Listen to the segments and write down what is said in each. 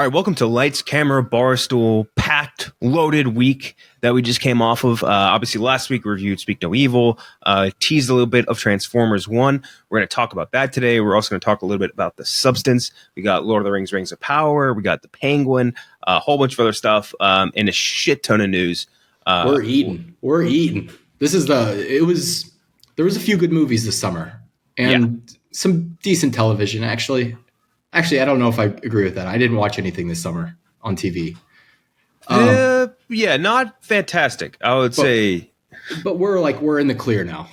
All right, welcome to Lights, Camera, Barstool, packed, loaded week that we just came off of. Obviously, last week we reviewed Speak No Evil, teased a little bit of Transformers 1. We're going to talk about that today. We're also going to talk a little bit about The Substance. We got Lord of the Rings, Rings of Power. We got The Penguin, a whole bunch of other stuff, and a shit ton of news. We're eating. There was a few good movies this summer and some decent television, actually. Actually, I don't know if I agree with that. I didn't watch anything this summer on TV. Not fantastic, I would say. But we're in the clear now.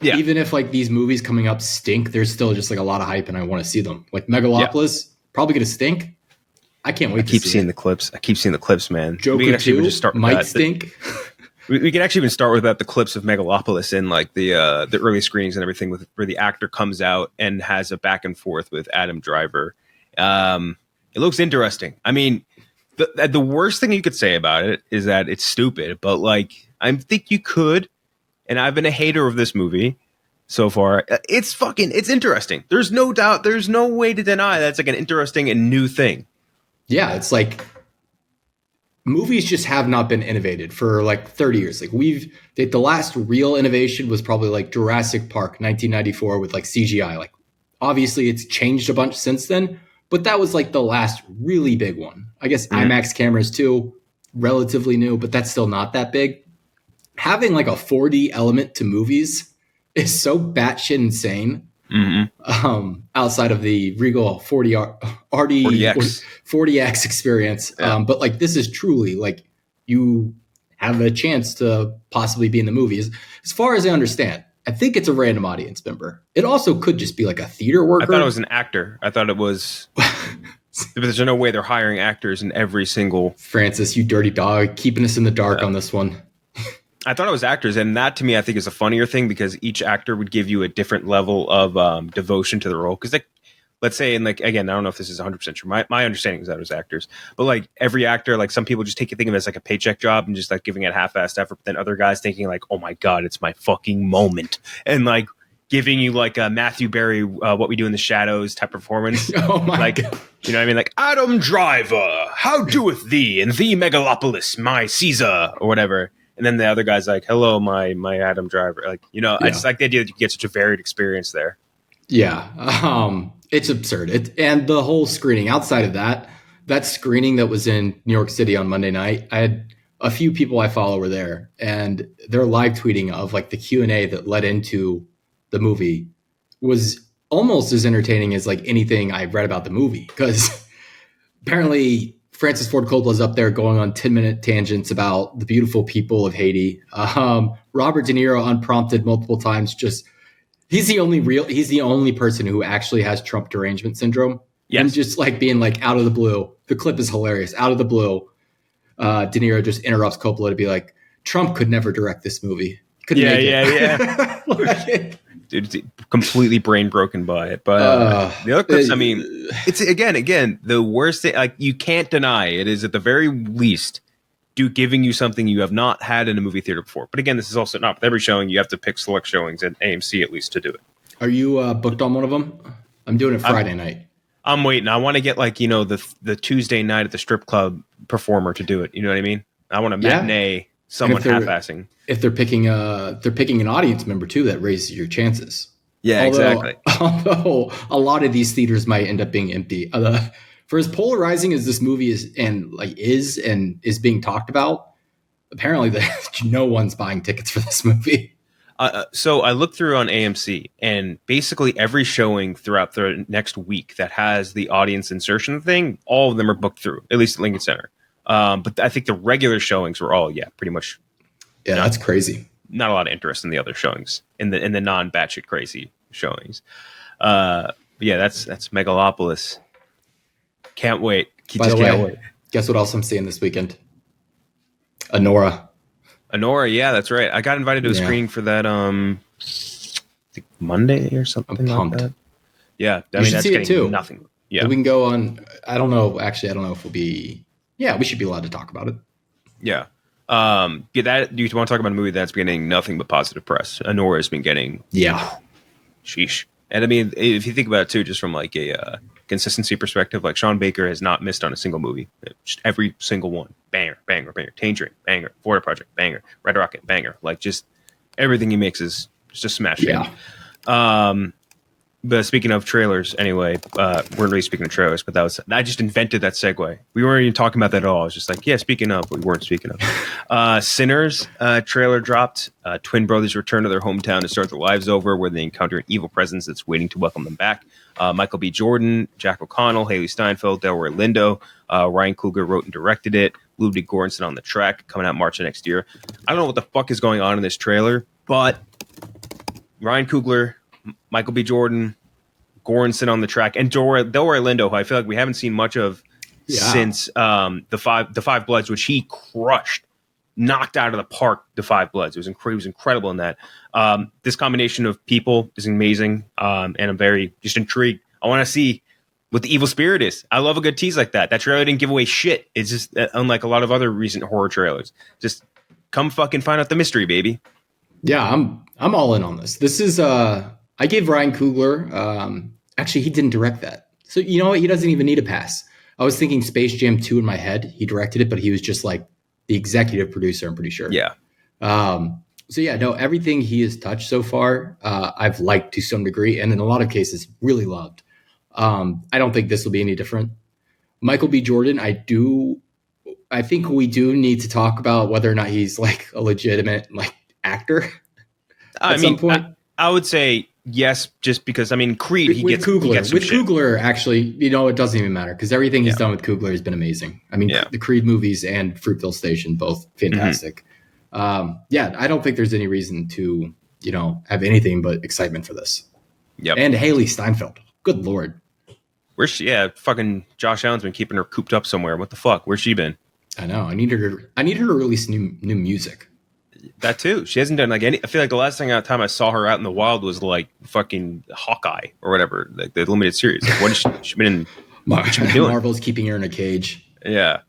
Even if these movies coming up stink, there's still just a lot of hype and I want to see them. Like Megalopolis, probably going to stink. I can't wait to see it. I keep seeing the clips, man. Joker 2 might stink. We can actually even start with the clips of Megalopolis in the early screenings and everything, where the actor comes out and has a back and forth with Adam Driver. It looks interesting. I mean, the worst thing you could say about it is that it's stupid, but I think you could, and I've been a hater of this movie so far. It's interesting. There's no doubt. There's no way to deny that's an interesting and new thing. Yeah, it's movies just have not been innovated for 30 years. The last real innovation was probably Jurassic Park 1994 with CGI. Obviously it's changed a bunch since then, but that was the last really big one. I guess IMAX cameras too, relatively new, but that's still not that big. Having a 4D element to movies is so batshit insane. Outside of the Regal 40X experience. Yeah. But this is truly you have a chance to possibly be in the movie. As far as I understand, I think it's a random audience member. It also could just be a theater worker. I thought it was an actor. I thought it was... There's no way they're hiring actors in every single... Francis, you dirty dog, keeping us in the dark on this one. I thought it was actors, and that to me I think is a funnier thing because each actor would give you a different level of devotion to the role. Because let's say, and again, I don't know if this is 100% true. My understanding is that it was actors, but every actor, some people just think of it as a paycheck job and just giving it half-assed effort. But then other guys thinking oh my god, it's my fucking moment, and giving you a Matthew Berry, What We Do in the Shadows type performance. Oh my god. You know what I mean? Adam Driver, how doeth thee in thee Megalopolis, my Caesar, or whatever. And then the other guy's hello, my I just like the idea that you get such a varied experience there. Yeah. It's absurd. And the whole screening outside of that screening that was in New York City on Monday night, I had a few people I follow were there and they're live tweeting of the Q&A that led into the movie was almost as entertaining as anything I've read about the movie. Because apparently Francis Ford Coppola's up there going on 10-minute tangents about the beautiful people of Haiti. Robert De Niro, unprompted multiple times, he's the only person who actually has Trump derangement syndrome. Yes. And just being out of the blue. The clip is hilarious. Out of the blue, De Niro just interrupts Coppola to be Trump could never direct this movie. Couldn't make it. Dude, completely brain broken by it. But the other clips, it's again, the worst thing, you can't deny it is at the very least giving you something you have not had in a movie theater before. But again, this is also not with every showing. You have to pick select showings at AMC at least to do it. Are you booked on one of them? I'm doing it Friday night. I'm waiting. I want to get the Tuesday night at the strip club performer to do it. You know what I mean? I want a matinee, someone half-assing. If they're picking an audience member too, that raises your chances. Yeah, exactly. Although a lot of these theaters might end up being empty. For as polarizing as this movie is being talked about, apparently no one's buying tickets for this movie. So I looked through on AMC, and basically every showing throughout the next week that has the audience insertion thing, all of them are booked through, at least at Lincoln Center. But I think the regular showings were all, pretty much. Yeah, that's crazy. Not a lot of interest in the other showings, in the non-batshit crazy showings. That's Megalopolis. Can't wait. By the way, guess what else I'm seeing this weekend? Anora, yeah, that's right. I got invited to a screening for that I think Monday or something. I'm pumped. Like that. Yeah, that's see it too. Nothing. Yeah, we can go on. I don't know. Actually, I don't know if we'll be. Yeah, we should be allowed to talk about it. Yeah. Do you want to talk about a movie that's been getting nothing but positive press? Anora has been getting. Yeah. Sheesh. And if you think about it too, just from a consistency perspective. Like Sean Baker has not missed on a single movie. Just every single one, banger, banger, banger. Tangerine, banger. Florida Project, banger. Red Rocket, banger. Like just everything he makes is just a smash hit. But speaking of trailers, anyway, we're really speaking of trailers, but I just invented that segue. We weren't even talking about that at all. It's just like, yeah, speaking of, but we weren't speaking of. Sinners trailer dropped. Twin brothers return to their hometown to start their lives over, where they encounter an evil presence that's waiting to welcome them back. Michael B. Jordan, Jack O'Connell, Haley Steinfeld, Delroy Lindo. Ryan Coogler wrote and directed it. Ludwig Göransson on the track, coming out March of next year. I don't know what the fuck is going on in this trailer, but Ryan Coogler, Michael B. Jordan, Göransson on the track, and Delroy Lindo, who I feel like we haven't seen much of since the Five Bloods, which he crushed, knocked out of the park. The Five Bloods, it was incredible in that. This combination of people is amazing, and I'm very just intrigued. I want to see what the evil spirit is. I love a good tease like that. That trailer didn't give away shit. It's just unlike a lot of other recent horror trailers. Just come fucking find out the mystery, baby. Yeah, I'm all in on this. This is I gave Ryan Coogler. Actually, he didn't direct that, so you know what? He doesn't even need a pass. I was thinking Space Jam 2 in my head. He directed it, but he was just like the executive producer. I'm pretty sure. Yeah. So yeah, no, everything he has touched so far, I've liked to some degree, and in a lot of cases, really loved. I don't think this will be any different. Michael B. Jordan, I think we do need to talk about whether or not he's like a legitimate like actor. At some point. I would say yes, just because Creed. He gets Coogler. Actually, it doesn't even matter because everything he's done with Coogler has been amazing. The Creed movies and Fruitvale Station, both fantastic. Mm-hmm. I don't think there's any reason to have anything but excitement for this. Yep. And Haley Steinfeld, good lord, where's she? Yeah, fucking Josh Allen's been keeping her cooped up somewhere. What the fuck? Where's she been? I know. I need her to release new music. That too. She hasn't done like any. I feel like the last time I saw her out in the wild was like fucking Hawkeye or whatever, like the limited series. Like, what has she been in? What's she been doing? Marvel's keeping her in a cage. Yeah.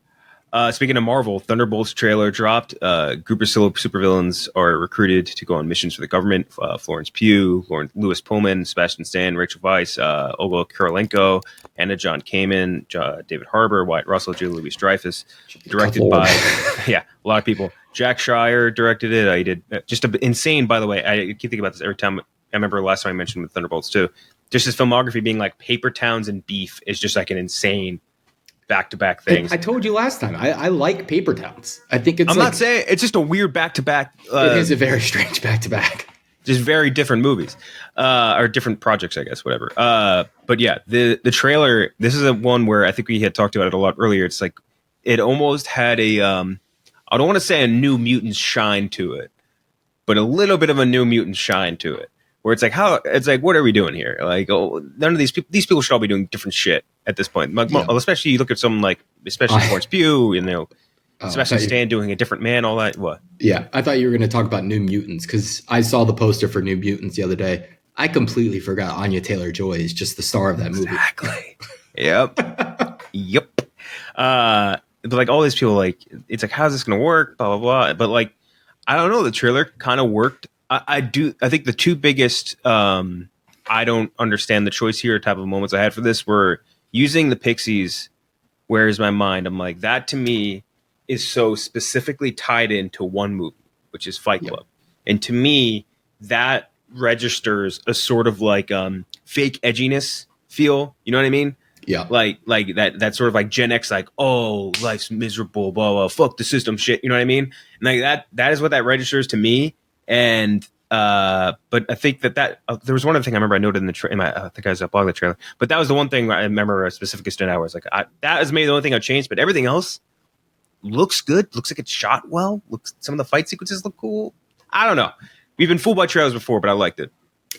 Speaking of Marvel, Thunderbolts trailer dropped. Group of supervillains are recruited to go on missions for the government. Florence Pugh, Louis Pullman, Sebastian Stan, Rachel Weisz, Olga Kurylenko, Anna John Kamen, David Harbour, Wyatt Russell, Julia Louis-Dreyfus. Directed by a lot of people. Jack Schreier directed it. I did just insane. By the way, I keep thinking about this every time. I remember last time I mentioned with Thunderbolts too. Just his filmography being like Paper Towns and Beef is just like an insane back-to-back things. I told you last time. I like Paper Towns. I think it's. I'm not saying it's just a weird back-to-back. It is a very strange back-to-back. Just very different movies, or different projects, I guess. Whatever. But yeah, the trailer. This is one where I think we had talked about it a lot earlier. It's like it almost had a. I don't want to say a New Mutants shine to it, but a little bit of a New Mutants shine to it. Where it's like, what are we doing here? Like, none of these people should all be doing different shit at this point. Especially you look at someone like, especially Florence Pugh, Sebastian Stan doing a different man, all that. What? Yeah, I thought you were going to talk about New Mutants because I saw the poster for New Mutants the other day. I completely forgot Anya Taylor-Joy is just the star of that movie. Exactly. Yep. Yep. But like all these people, like it's like, how's this going to work? Blah blah blah. But like, I don't know. The trailer kind of worked. I think the two biggest I don't understand the choice here type of moments I had for this were using the Pixies. Where is my mind? I'm like, that to me is so specifically tied into one movie, which is Fight Club. And to me, that registers a sort of like fake edginess feel. You know what I mean? Yeah. Like that sort of like Gen X, like, oh, life's miserable, blah, blah, fuck the system shit. You know what I mean? And like that is what that registers to me. And but I think that there was one other thing I remember I noted I think I was blogging the trailer, but that was the one thing I remember specifically stood out. I was like, that is maybe the only thing I changed, but everything else looks good. Looks like it's shot well. Some of the fight sequences look cool. I don't know. We've been fooled by trailers before, but I liked it.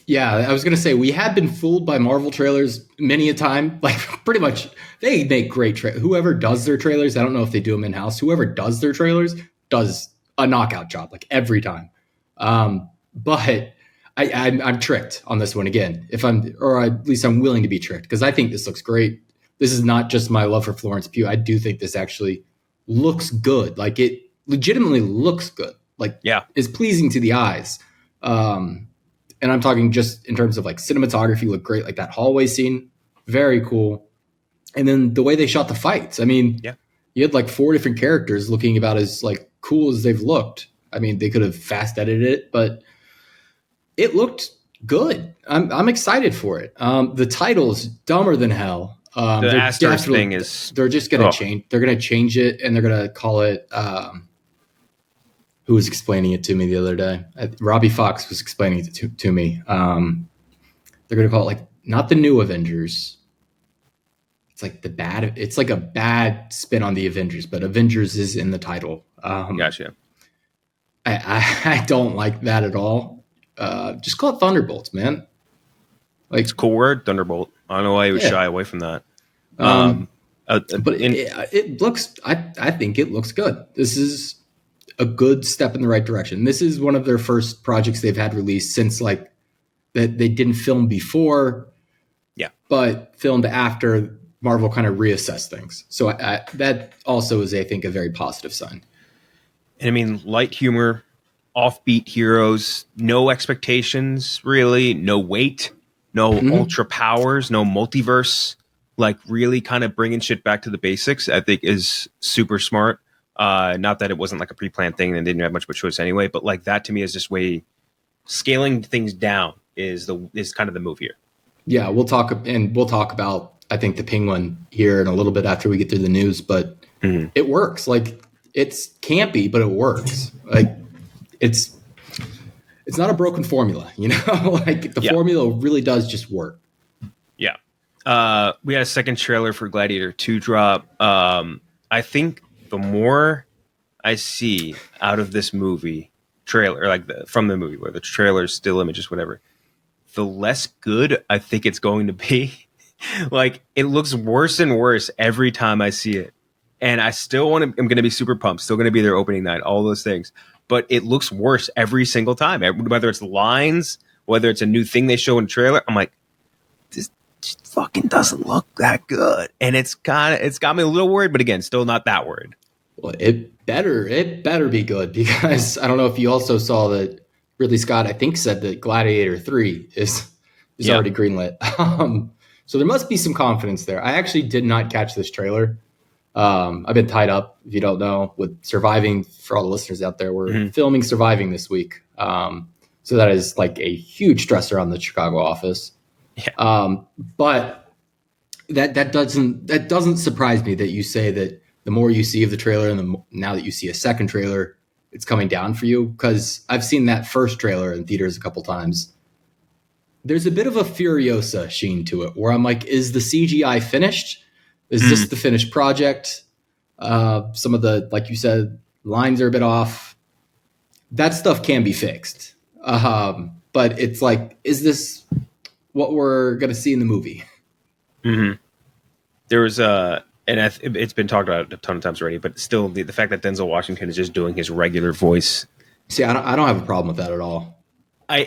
Yeah, I was gonna say we have been fooled by Marvel trailers many a time. Like pretty much, they make great trailers. Whoever does their trailers, I don't know if they do them in house. Whoever does their trailers does a knockout job, like every time. But I'm tricked on this one again. Or at least I'm willing to be tricked because I think this looks great. This is not just my love for Florence Pugh. I do think this actually looks good. Like it legitimately looks good. Like is pleasing to the eyes. And I'm talking just in terms of like cinematography look great. Like that hallway scene, very cool. And then the way they shot the fights. I mean, Yeah. you had like 4 different characters looking about as like cool as they've looked. I mean, they could have fast edited it, but it looked good. I'm excited for it. The title's dumber than hell. The asterisk thing is they're just gonna change. They're gonna change it, and they're gonna call it. Who was explaining it to me the other day? Robbie Fox was explaining it to me. They're gonna call it like not the New Avengers. It's like the bad. It's like a bad spin on the Avengers, but Avengers is in the title. Gotcha. I don't like that at all. Just call it Thunderbolts, man. Like, it's a cool word, Thunderbolt. I don't know why he would shy away from that. But it looks. I think it looks good. This is a good step in the right direction. This is one of their first projects they've had released since like that they didn't film before. Yeah, but filmed after Marvel kind of reassessed things. So that also is, I think, a very positive sign. And I mean, light humor, offbeat heroes, no expectations, really, no weight, no ultra powers, no multiverse, like really kind of bringing shit back to the basics, I think is super smart. Not that it wasn't like a pre-planned thing and they didn't have much of a choice anyway, but like that to me is just way scaling things down is kind of the move here. Yeah, we'll talk about, I think, the Penguin here in a little bit after we get through the news, but it works. Like, it's campy, but it works. Like, it's not a broken formula, you know? Like, the formula really does just work. Yeah. We had a second trailer for Gladiator II drop. I think the more I see out of this movie trailer, like from the movie, where the trailer's still images, whatever, the less good I think it's going to be. Like, it looks worse and worse every time I see it. And I still I'm going to be super pumped. Still going to be there opening night, all those things. But it looks worse every single time. Whether it's lines, whether it's a new thing they show in the trailer, I'm like, this fucking doesn't look that good. And it's got me a little worried, but again, still not that worried. Well, it better be good, because I don't know if you also saw that Ridley Scott, I think, said that Gladiator 3 is already greenlit. So there must be some confidence there. I actually did not catch this trailer. I've been tied up, if you don't know, with Surviving. For all the listeners out there, we're filming Surviving this week. So that is like a huge stressor on the Chicago office. Yeah. But that doesn't surprise me that you say that the more you see of the trailer and now that you see a second trailer, it's coming down for you. Because I've seen that first trailer in theaters a couple times. There's a bit of a Furiosa sheen to it, where I'm like, is the CGI finished? Is this the finished project? Some of the, like you said, lines are a bit off. That stuff can be fixed. But it's like, is this what we're going to see in the movie? Mm-hmm. There was it's been talked about a ton of times already, but still the fact that Denzel Washington is just doing his regular voice. See, I don't have a problem with that at all. I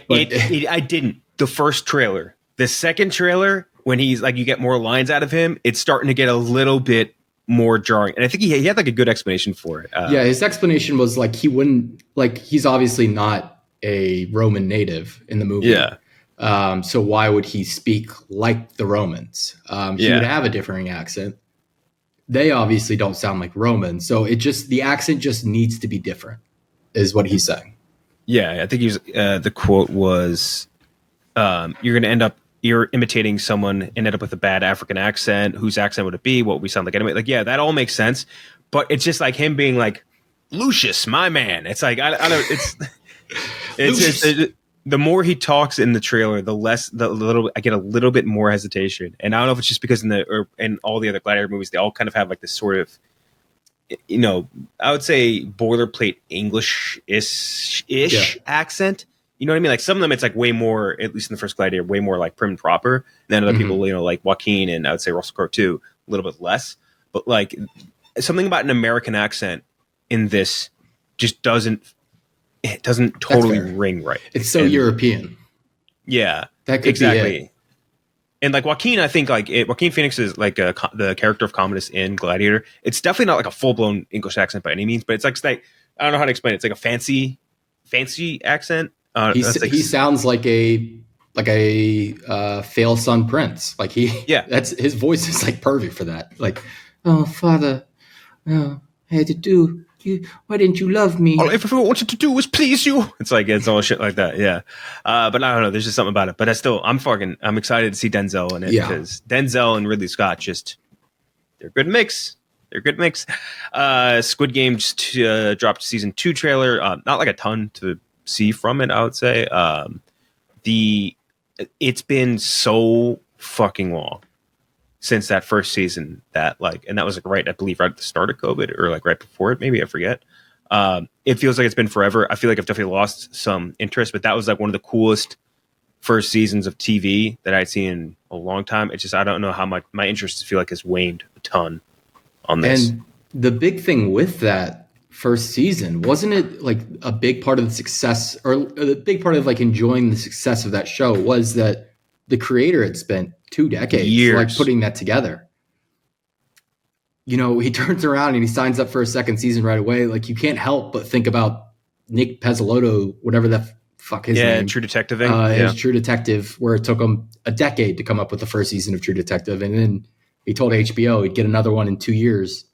didn't. The first trailer. The second trailer, when he's like, you get more lines out of him, it's starting to get a little bit more jarring. And I think he had like a good explanation for it. His explanation was like, he wouldn't, like, he's obviously not a Roman native in the movie. Yeah. So why would he speak like the Romans? He would have a differing accent. They obviously don't sound like Romans. So the accent just needs to be different, is what he's saying. Yeah, I think the quote was, you're going to end up imitating someone and end up with a bad African accent. Whose accent would it be? What would we sound like anyway? Like, yeah, that all makes sense. But it's just like him being like, Lucius, my man. It's like, I don't, it's the more he talks in the trailer, I get a little bit more hesitation. And I don't know if it's just because in all the other Gladiator movies, they all kind of have like this sort of, you know, I would say boilerplate English-ish accent. You know what I mean? Like, some of them, it's like way more, at least in the first Gladiator, way more like prim and proper than other people, you know, like Joaquin and I would say Russell Crowe too, a little bit less. But like, something about an American accent in this just doesn't totally ring right. It's so European. Yeah, that could exactly. be it. And like Joaquin, I think like Joaquin Phoenix is like the character of Commodus in Gladiator. It's definitely not like a full blown English accent by any means, but it's like I don't know how to explain it. It's like a fancy accent. He sounds like a like a fail son prince. Like Yeah. that's his voice is like perfect for that. Like, oh father, oh, I had to do you. Why didn't you love me? All I ever wanted to do was please you. It's all shit like that. Yeah. But I don't know. There's just something about it. But I'm excited to see Denzel in it because Denzel and Ridley Scott they're a good mix. They're a good mix. Squid Game just dropped season 2 trailer. Not like a ton to see from it, I would say. It's been so fucking long since that first season and that was like right at the start of COVID or like right before it, maybe, I forget. It feels like it's been forever. I feel like I've definitely lost some interest, but that was like one of the coolest first seasons of TV that I'd seen in a long time. It's just, I don't know how much my interest feel like has waned a ton on this. And the big thing with that first season, wasn't it like a big part of the success or the big part of like enjoying the success of that show was that the creator had spent 2 decades like putting that together. You know, he turns around and he signs up for a second season right away. Like you can't help but think about Nick Pezzolatto, whatever the fuck his name. True Detective. His True Detective, where it took him a decade to come up with the first season of True Detective. And then he told HBO he'd get another one in 2 years.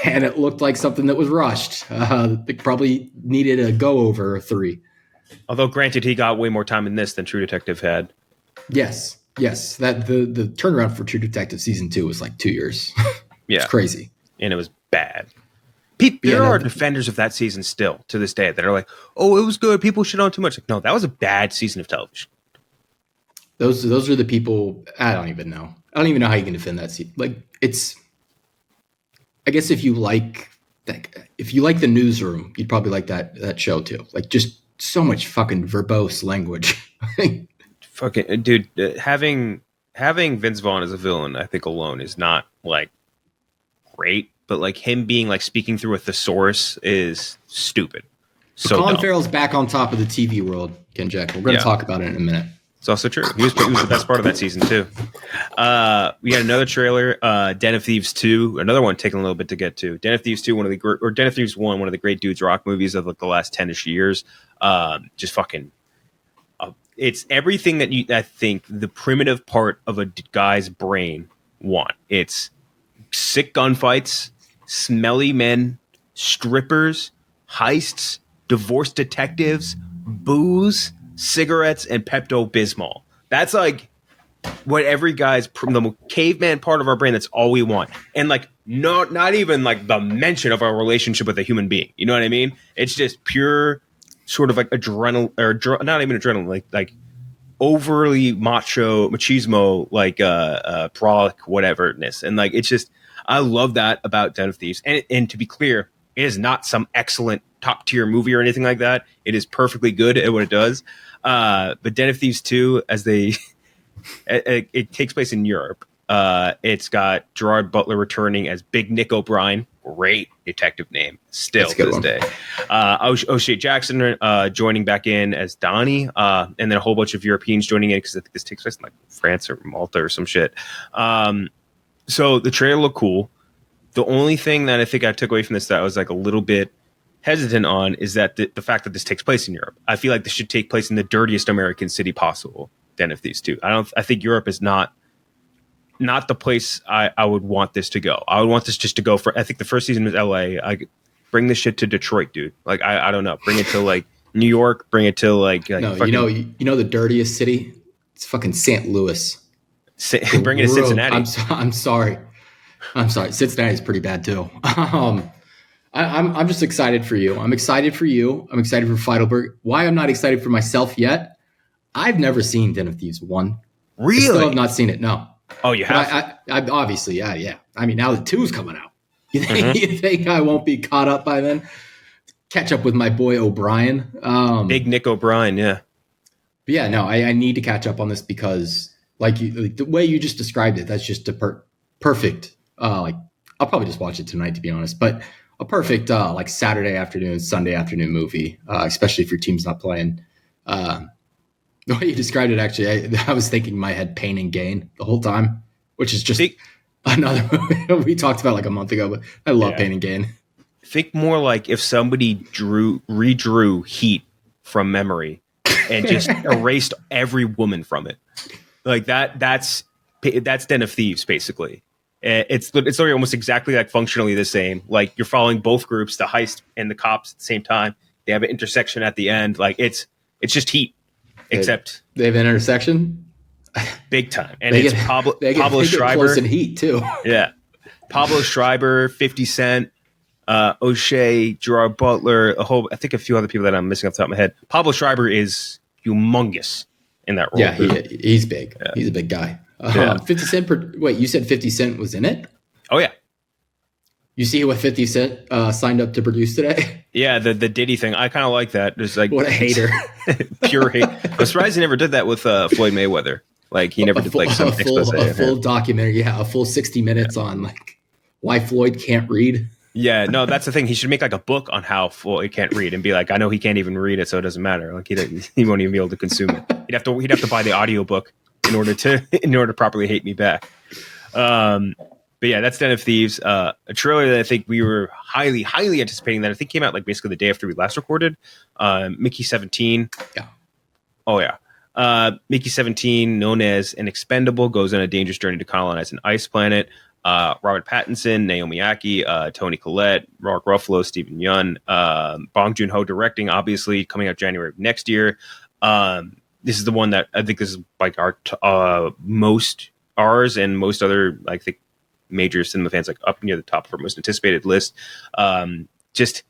And it looked like something that was rushed. It probably needed a go-over 3. Although, granted, he got way more time in this than True Detective had. Yes. That the turnaround for True Detective season 2 was like 2 years. Yeah, it's crazy, and it was bad. There are defenders of that season still to this day that are like, "Oh, it was good. People shit on too much." Like, no, that was a bad season of television. Those are the people. I don't even know how you can defend that season. Like it's. I guess if you like the Newsroom, you'd probably like that show too. Like just so much fucking verbose language. Fucking dude, having Vince Vaughn as a villain, I think alone is not like great, but like him being like speaking through a thesaurus is stupid. So Colin Farrell's back on top of the TV world, Kenjac. We're going to talk about it in a minute. It's also true. He was the best part of that season too. We had another trailer, Den of Thieves 2, another one taking a little bit to get to. Den of Thieves 2, Den of Thieves 1, one of the great dudes rock movies of like the last 10ish years. Just fucking, it's everything that I think the primitive part of a guy's brain want. It's sick gunfights, smelly men, strippers, heists, divorced detectives, booze, cigarettes, and Pepto-Bismol. That's like what every guy's the caveman part of our brain. That's all we want, and like not even like the mention of our relationship with a human being. You know what I mean? It's just pure sort of like adrenaline, or not even adrenaline, like overly machismo, like brolic whateverness, and like it's just I love that about Den of Thieves. And to be clear, it is not some excellent top tier movie or anything like that. It is perfectly good at what it does. But Den of Thieves 2, it takes place in Europe. It's got Gerard Butler returning as Big Nick O'Brien. Great detective name still to this day. O'Shea Jackson joining back in as Donnie, and then a whole bunch of Europeans joining in because I think this takes place in like France or Malta or some shit. So the trailer looked cool. The only thing that I think I took away from this that I was like a little bit hesitant on is that the fact that this takes place in Europe. I feel like this should take place in the dirtiest American city possible. Den of Thieves 2. I think Europe is not the place I would want this to go. I would want this just to go for. I think the first season was LA. Bring this shit to Detroit, dude. Like I don't know. Bring it to like New York. Bring it to like no. Fucking, you know the dirtiest city. It's fucking St. Louis. Bring it to Cincinnati. I'm sorry. Cincinnati's pretty bad too. I'm just excited for you. I'm excited for you. I'm excited for Feidelberg. Why I'm not excited for myself yet? I've never seen Den of Thieves 1. Really? I still have not seen it. No. Oh, you have? I obviously, yeah. I mean, now the 2's coming out. You think I won't be caught up by then? Catch up with my boy O'Brien. Big Nick O'Brien, yeah. But yeah, no, I need to catch up on this because, like the way you just described it, that's just a perfect. I'll probably just watch it tonight, to be honest. But a perfect like Saturday afternoon, Sunday afternoon movie, especially if your team's not playing. The way you described it, actually, I was thinking in my head Pain and Gain the whole time, which is just another movie we talked about like a month ago. But I love Pain and Gain. Think more like if somebody redrew Heat from memory and just erased every woman from it. Like that's Den of Thieves, basically. It's literally almost exactly like functionally the same. Like you're following both groups, the heist and the cops at the same time. They have an intersection at the end. Like it's just Heat, except they have an intersection big time. And it's Pablo Schreiber close in Heat too. Yeah, Pablo Schreiber, 50 Cent, O'Shea, Gerard Butler, I think a few other people that I'm missing off the top of my head. Pablo Schreiber is humongous in that role. Yeah, he's big. Yeah. He's a big guy. 50 Cent. Wait, you said 50 Cent was in it? Oh yeah. You see what 50 Cent signed up to produce today? Yeah, the Diddy thing. I kind of like that. Just like what a hater, pure hate. I'm surprised he never did that with Floyd Mayweather. Like he never did like some expose. A full documentary. Yeah, a full 60 minutes on like why Floyd can't read. Yeah, no, that's the thing. He should make like a book on how Floyd can't read and be like, I know he can't even read it, so it doesn't matter. Like he won't even be able to consume it. He'd have to buy the audiobook in order to properly hate me back. But yeah, that's Den of Thieves, a trailer that I think we were highly, highly anticipating. That I think came out like basically the day after we last recorded. Mickey 17. Yeah. Oh yeah. Mickey 17, known as an expendable, goes on a dangerous journey to colonize an ice planet. Robert Pattinson, Naomi Ackie, Toni Collette, Mark Ruffalo, Stephen Yeun, Bong Joon-ho directing, obviously coming out January of next year. This is the one that I think this is like ours and most other, I think, major cinema fans like up near the top of our most anticipated list. Just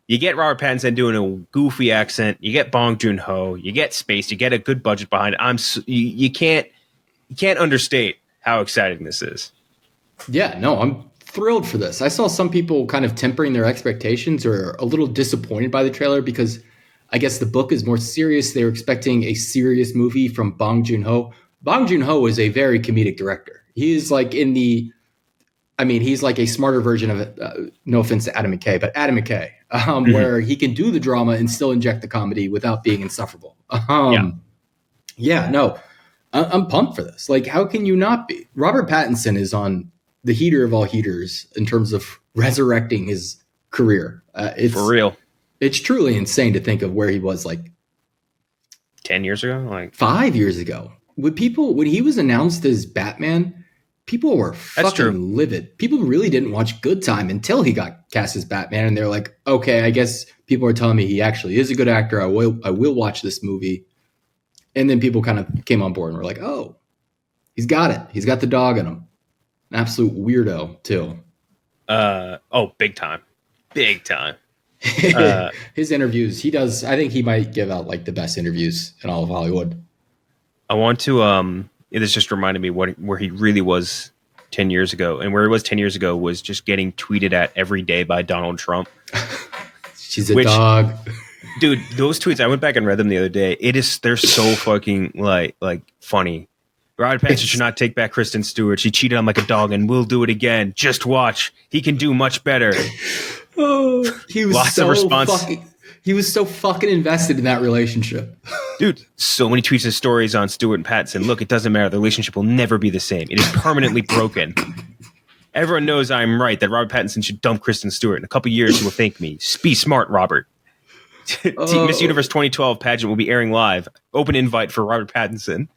you get Robert Pattinson doing a goofy accent, you get Bong Joon-ho, you get space, you get a good budget behind it. You can't understate how exciting this is. Yeah, no, I'm thrilled for this. I saw some people kind of tempering their expectations or a little disappointed by the trailer because I guess the book is more serious. They were expecting a serious movie from Bong Joon-ho. Bong Joon-ho is a very comedic director. He is like he's like a smarter version of it. No offense to Adam McKay, but Adam McKay, where he can do the drama and still inject the comedy without being insufferable. Yeah, no, I'm pumped for this. Like, how can you not be? Robert Pattinson is on the heater of all heaters in terms of resurrecting his career. It's for real. It's truly insane to think of where he was like 10 years ago, like 5 years ago. When he was announced as Batman, people were fucking livid. People really didn't watch Good Time until he got cast as Batman, and they're like, okay, I guess people are telling me he actually is a good actor. I will watch this movie. And then people kind of came on board and were like, oh, he's got it. He's got the dog in him. An absolute weirdo too. Big time. His interviews, he does. I think he might give out like the best interviews in all of Hollywood. I want to. This just reminded me where he really was 10 years ago, and where he was 10 years ago was just getting tweeted at every day by Donald Trump. She's a dog, dude. Those tweets, I went back and read them the other day. They're so fucking like funny. Robert Pattinson should not take back Kristen Stewart. She cheated on like a dog, and we'll do it again. Just watch. He can do much better. Oh, he was he was so fucking invested in that relationship. Dude, so many tweets and stories on Stewart and Pattinson. Look, it doesn't matter. The relationship will never be the same. It is permanently broken. Everyone knows I'm right that Robert Pattinson should dump Kristen Stewart. In a couple years, he will thank me. Be smart, Robert. Miss Universe 2012 pageant will be airing live. Open invite for Robert Pattinson.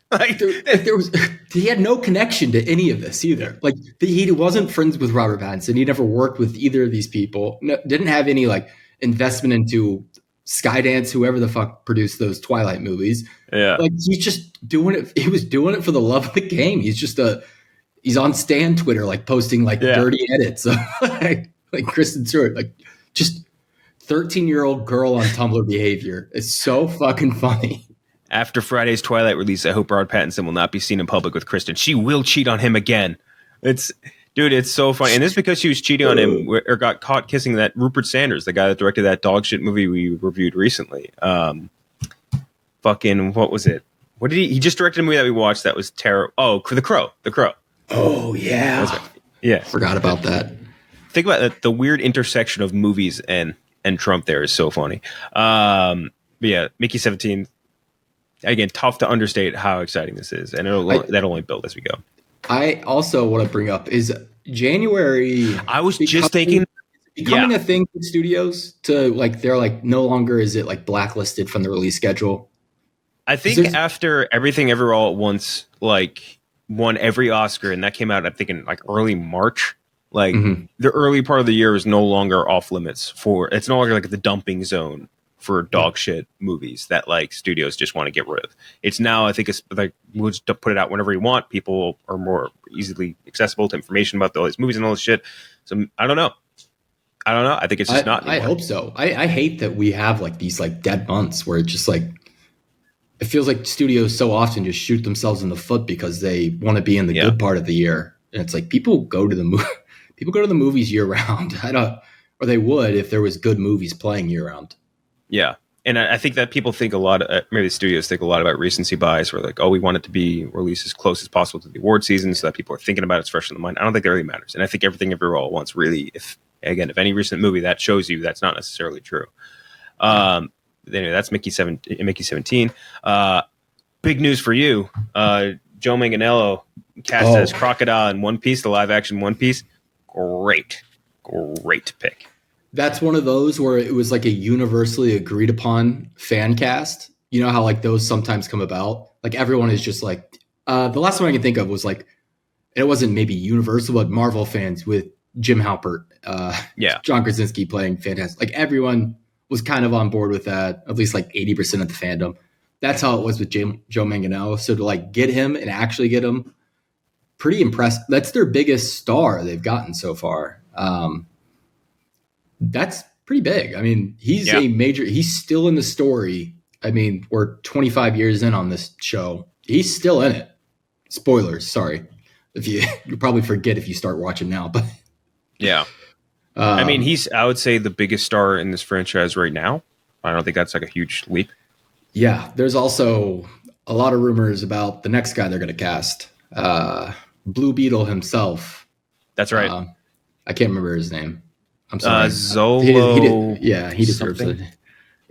He had no connection to any of this either. Like he wasn't friends with Robert Pattinson. He never worked with either of these people. Didn't have any like investment into Skydance, whoever the fuck produced those Twilight movies. Yeah, like he's just doing it. He was doing it for the love of the game. He's on Stan Twitter, like posting like dirty edits of like Kristen Stewart, like just 13-year-old girl on Tumblr behavior. It's so fucking funny. After Friday's Twilight release, I hope Robert Pattinson will not be seen in public with Kristen. She will cheat on him again. It's so funny. And this is because she was cheating on him or got caught kissing that Rupert Sanders, the guy that directed that dog shit movie we reviewed recently. Fucking, what was it? What did he just directed a movie that we watched that was terrible. Oh, The Crow. Oh, yeah. Yeah. Forgot about that. Think about that. The weird intersection of movies and Trump there is so funny. But yeah, Mickey 17. Again, tough to understate how exciting this is, and that'll only build as we go. I also want to bring up is January. I was just thinking, becoming a thing for studios to like they're like no longer is it like blacklisted from the release schedule. I think after Everything Everywhere All at Once, like, won every Oscar, and that came out, I think, in like early March. Like, the early part of the year is no longer off limits it's no longer like the dumping zone for dog shit movies that like studios just want to get rid of. It's now, I think it's like, we'll just put it out whenever you want. People are more easily accessible to information about all these movies and all this shit. So I don't know. I think it's just not anymore. I hope so. I hate that we have like these like dead months where it's just like, it feels like studios so often just shoot themselves in the foot because they want to be in the good part of the year. And it's like, people go to the movies year round. Or they would if there was good movies playing year round. Yeah. And I think that people think a lot, maybe the studios think a lot about recency bias, where like, oh, we want it to be released as close as possible to the award season so that people are thinking about it, it's fresh in the mind. I don't think that really matters. And I think Everything Everywhere All at Once really, if any recent movie that shows you that's not necessarily true. Anyway, that's Mickey 17. Big news for you. Joe Manganiello cast as Crocodile in One Piece, the live action One Piece. Great pick. That's one of those where it was like a universally agreed upon fan cast. You know how like those sometimes come about? Like everyone is just like, the last one I can think of was like, it wasn't maybe Universal, but Marvel fans with Jim Halpert, John Krasinski playing fantastic. Like everyone was kind of on board with that, at least like 80% of the fandom. That's how it was with Joe Manganiello. So to like get him and actually get him, pretty impressed. That's their biggest star they've gotten so far. That's pretty big. I mean, he's still in the story. I mean, we're 25 years in on this show. He's still in it. Spoilers, sorry. You'll probably forget if you start watching now, but yeah. I mean, I would say the biggest star in this franchise right now. I don't think that's like a huge leap. Yeah. There's also a lot of rumors about the next guy they're going to cast. Blue Beetle himself. That's right. I can't remember his name. I'm sorry. Zolo. He deserves it.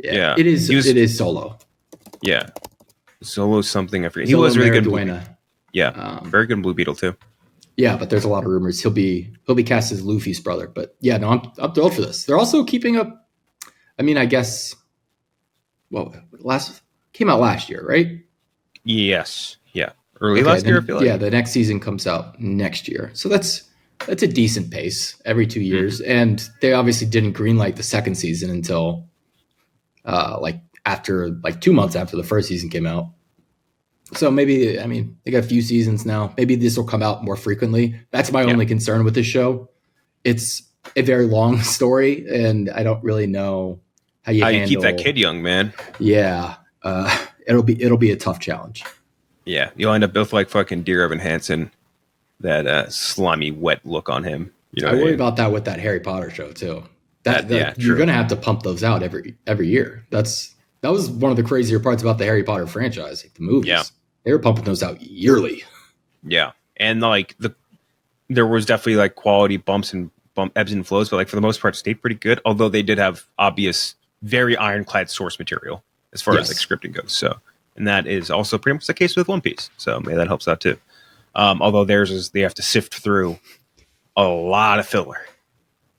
Yeah. It is Solo. Yeah. Zolo something. I forget. He was really good. Yeah. Very good in Blue Beetle too. Yeah, but there's a lot of rumors he'll be cast as Luffy's brother. But yeah, no, I'm thrilled for this. They're also keeping up. I mean, I guess. Well, came out last year, right? Yes. Yeah. Early last year. I feel like. Yeah, the next season comes out next year, so that's a decent pace every 2 years. And they obviously didn't greenlight the second season until after 2 months after the first season came out. So maybe, I mean, they got a few seasons now. Maybe this will come out more frequently. That's my only concern with this show. It's a very long story, and I don't really know how you keep that kid young, man. Yeah, it'll be a tough challenge. Yeah, you'll end up both like fucking Dear Evan Hansen, that slimy, wet look on him. You know, I worry about that with that Harry Potter show too. You're gonna have to pump those out every year. That was one of the crazier parts about the Harry Potter franchise, like the movies. Yeah. They were pumping those out yearly. Yeah, and like there was definitely like quality bumps and ebbs and flows, but like for the most part, it stayed pretty good. Although they did have obvious, very ironclad source material as far as like scripting goes. So, and that is also pretty much the case with One Piece. So maybe that helps out too. Although theirs is they have to sift through a lot of filler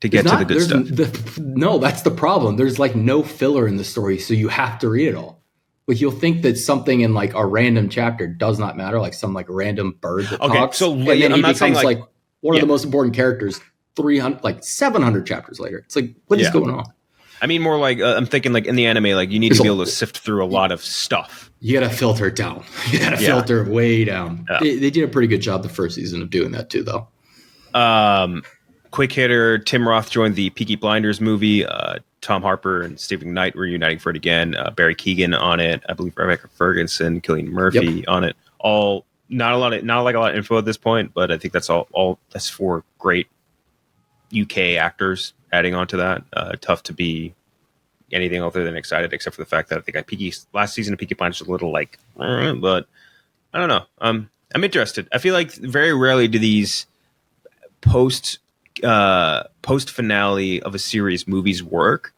to get to the good stuff. No, that's the problem. There's like no filler in the story, so you have to read it all. Like you'll think that something in like a random chapter does not matter, like some like random bird that talks. So and then he becomes like one of the most important characters 700 chapters later. It's like, what is going on? I mean, more like I'm thinking like in the anime, like you need to be able to sift through a lot of stuff. You got to filter it down. You got to filter it way down. Yeah. They did a pretty good job the first season of doing that too, though. Quick hitter, Tim Roth joined the Peaky Blinders movie. Tom Harper and Stephen Knight were uniting for it again. Barry Keoghan on it. I believe Rebecca Ferguson, Cillian Murphy on it. All not a lot of info at this point, but I think that's all that's four great UK actors adding on to that. Tough to be anything other than excited, except for the fact that I think last season of Peaky Blinders was a little like, but I don't know. I'm interested. I feel like very rarely do these post finale of a series movies work,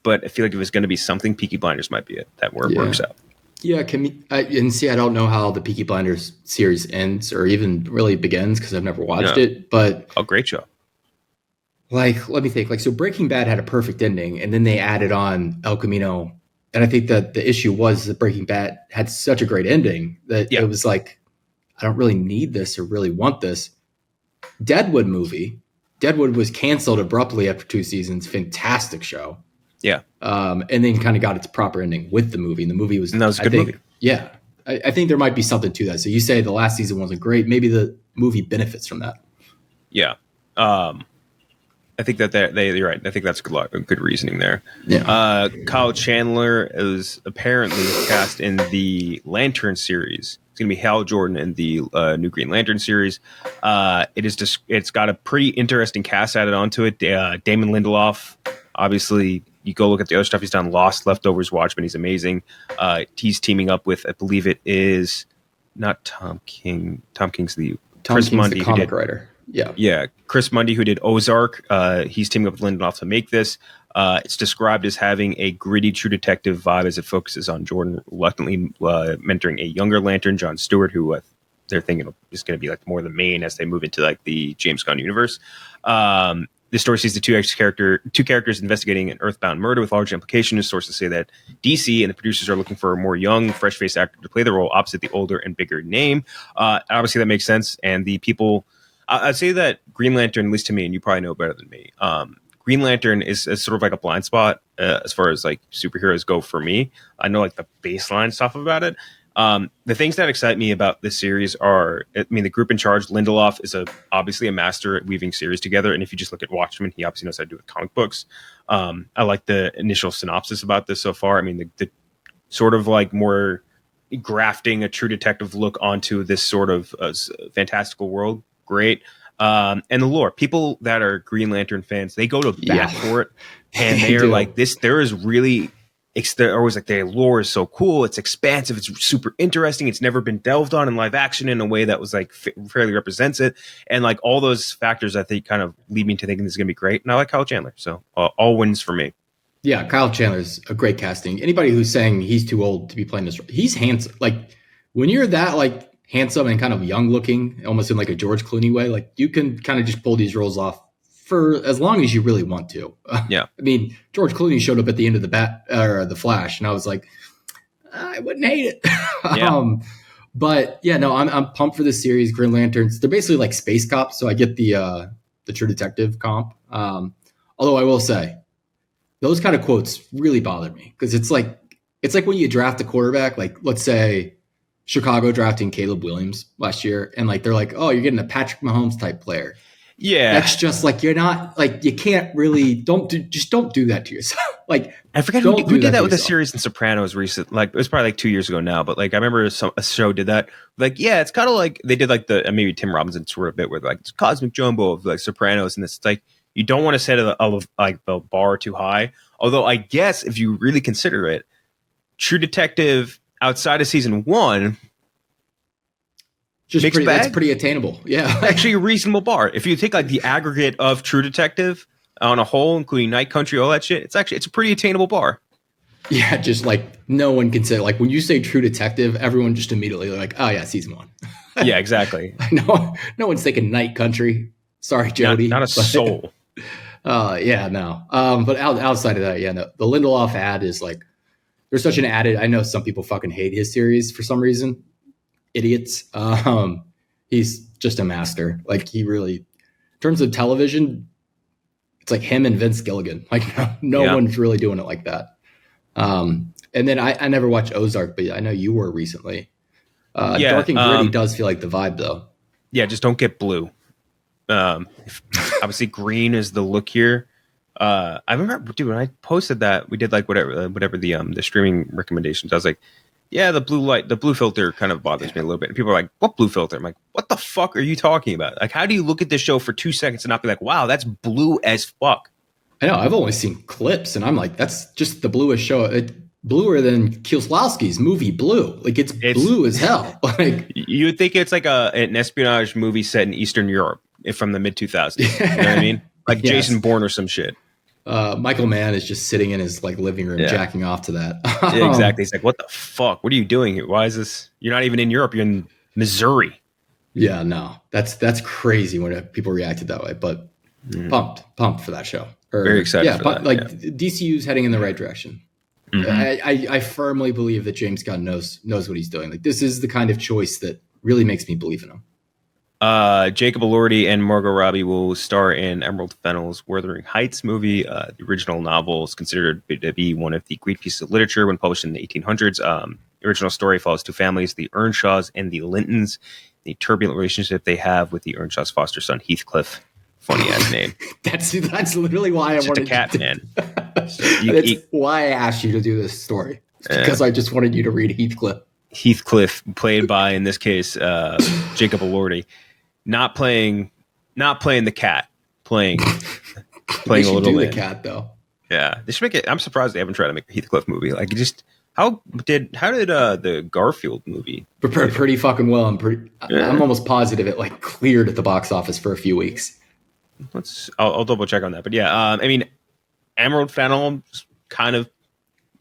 but I feel like if it's going to be something, Peaky Blinders might be it that works out. Yeah, I don't know how the Peaky Blinders series ends or even really begins because I've never watched it. But great show. Like, let me think. Like, so Breaking Bad had a perfect ending, and then they added on El Camino And I think that the issue was that Breaking Bad had such a great ending that it was like, I don't really need this or really want this. Deadwood was canceled abruptly after 2 seasons. Fantastic show. Yeah. And then kind of got its proper ending with the movie. And the movie was, and that was a good movie. Yeah. I think there might be something to that. So you say the last season wasn't great. Maybe the movie benefits from that. Yeah. I think that you're right. I think that's good reasoning there. Yeah. Kyle Chandler is apparently cast in the Lantern series. It's going to be Hal Jordan in the new Green Lantern series. It's got a pretty interesting cast added onto it. Damon Lindelof, obviously, you go look at the other stuff he's done. Lost, Leftovers, Watchmen. He's amazing. He's teaming up with, I believe it is not Tom King. Tom King's Chris Mundy, the comic writer. Yeah. Chris Mundy, who did Ozark, he's teaming up with Lindelof to make this. It's described as having a gritty True Detective vibe as it focuses on Jordan reluctantly mentoring a younger Lantern, John Stewart, who they're thinking is going to be like more the main as they move into like the James Gunn universe. The story sees the two characters investigating an earthbound murder with large implications. Sources say that DC and the producers are looking for a more young, fresh-faced actor to play the role opposite the older and bigger name. Obviously, that makes sense. And the people... I'd say that Green Lantern, at least to me, and you probably know better than me, Green Lantern is sort of like a blind spot as far as like superheroes go for me. I know like the baseline stuff about it. The things that excite me about this series are, the group in charge, Lindelof, is obviously a master at weaving series together. And if you just look at Watchmen, he obviously knows how to do it with comic books. I like the initial synopsis about this so far. The sort of like more grafting a True Detective look onto this sort of fantastical world. Great. And the lore, people that are Green Lantern fans, they go to bat for it, and they're like, there is really, they're always like, their lore is so cool, it's expansive, it's super interesting, it's never been delved on in live action in a way that was like fairly represents it, and like all those factors I think kind of lead me to thinking this is gonna be great. And I like Kyle Chandler, so all wins for me. Yeah, Kyle Chandler's a great casting. Anybody who's saying he's too old to be playing this, he's handsome. Like when you're that like handsome and kind of young looking, almost in like a George Clooney way, like you can kind of just pull these roles off for as long as you really want to. Yeah. George Clooney showed up at the end of the Flash, and I was like, I wouldn't hate it. Yeah. But yeah, no, I'm pumped for this series. Green Lanterns, they're basically like space cops, so I get the True Detective comp. Although I will say, those kind of quotes really bother me because it's like when you draft a quarterback, like let's say Chicago drafting Caleb Williams last year, and like they're like, oh, you're getting a Patrick Mahomes type player. Yeah, that's just like, you're not like, you can't really don't do that to yourself. Like I forget who did that with a series in Sopranos recent. Like it was probably like 2 years ago now, but like I remember a show did that. Like yeah, it's kind of like they did like the maybe Tim Robinson sort of bit where like it's cosmic jumbo of like Sopranos, and it's like you don't want to set the bar too high. Although I guess if you really consider it, True Detective outside of season 1, it's pretty attainable. Yeah, actually a reasonable bar. If you take like the aggregate of True Detective on a whole, including Night Country, all that shit, it's a pretty attainable bar. Yeah, just like no one can say, like when you say True Detective, everyone just immediately like, oh yeah, season 1. Yeah, exactly. No one's thinking Night Country. Sorry, Jody. Not a soul. Yeah, no. But outside of that, yeah, no. The Lindelof ad is like, there's such an added. I know some people fucking hate his series for some reason. Idiots. He's just a master. Like he really, in terms of television, it's like him and Vince Gilligan. Like no one's really doing it like that. And then I never watched Ozark, but I know you were recently. Dark and Gritty does feel like the vibe though. Yeah, just don't get blue. Obviously green is the look here. I remember, dude, when I posted that, we did like whatever the streaming recommendations. I was like, yeah, the blue filter kind of bothers me a little bit. And people are like, what blue filter? I'm like, what the fuck are you talking about? Like, how do you look at this show for 2 seconds and not be like, wow, that's blue as fuck? I know, I've only seen clips, and I'm like, that's just the bluest show. It's bluer than Kieslowski's movie Blue. Like, it's blue as hell. Like, you would think it's like an espionage movie set in Eastern Europe from the mid 2000s. You know what I mean? Like yes. Jason Bourne or some shit. Michael Mann is just sitting in his like living room jacking off to that. Yeah, exactly. He's like, what the fuck? What are you doing here? Why is this? You're not even in Europe. You're in Missouri. Yeah, no, that's crazy when people reacted that way. But pumped for that show. Very excited for that. Like DCU's heading in the right direction. I firmly believe that James Gunn knows what he's doing. Like, this is the kind of choice that really makes me believe in him. Jacob Elordi and Margot Robbie will star in Emerald Fennell's Wuthering Heights movie. The original novel is considered to be one of the great pieces of literature when published in the 1800s. The original story follows two families, the Earnshaws and the Lintons, the turbulent relationship they have with the Earnshaw's foster son, Heathcliff. Funny ass name. That's literally why I wanted a cat, man. That's why I asked you to do this story. Because I just wanted you to read Heathcliff. Heathcliff, played by, in this case, Jacob Elordi, not playing the cat, playing a little do man. The cat though. Yeah, they should make it. I'm surprised they haven't tried to make a Heathcliff movie. Like, how did the Garfield movie prepared pretty fucking well? I'm almost positive it like cleared at the box office for a few weeks. I'll double check on that. But yeah, I mean, Emerald Fennell kind of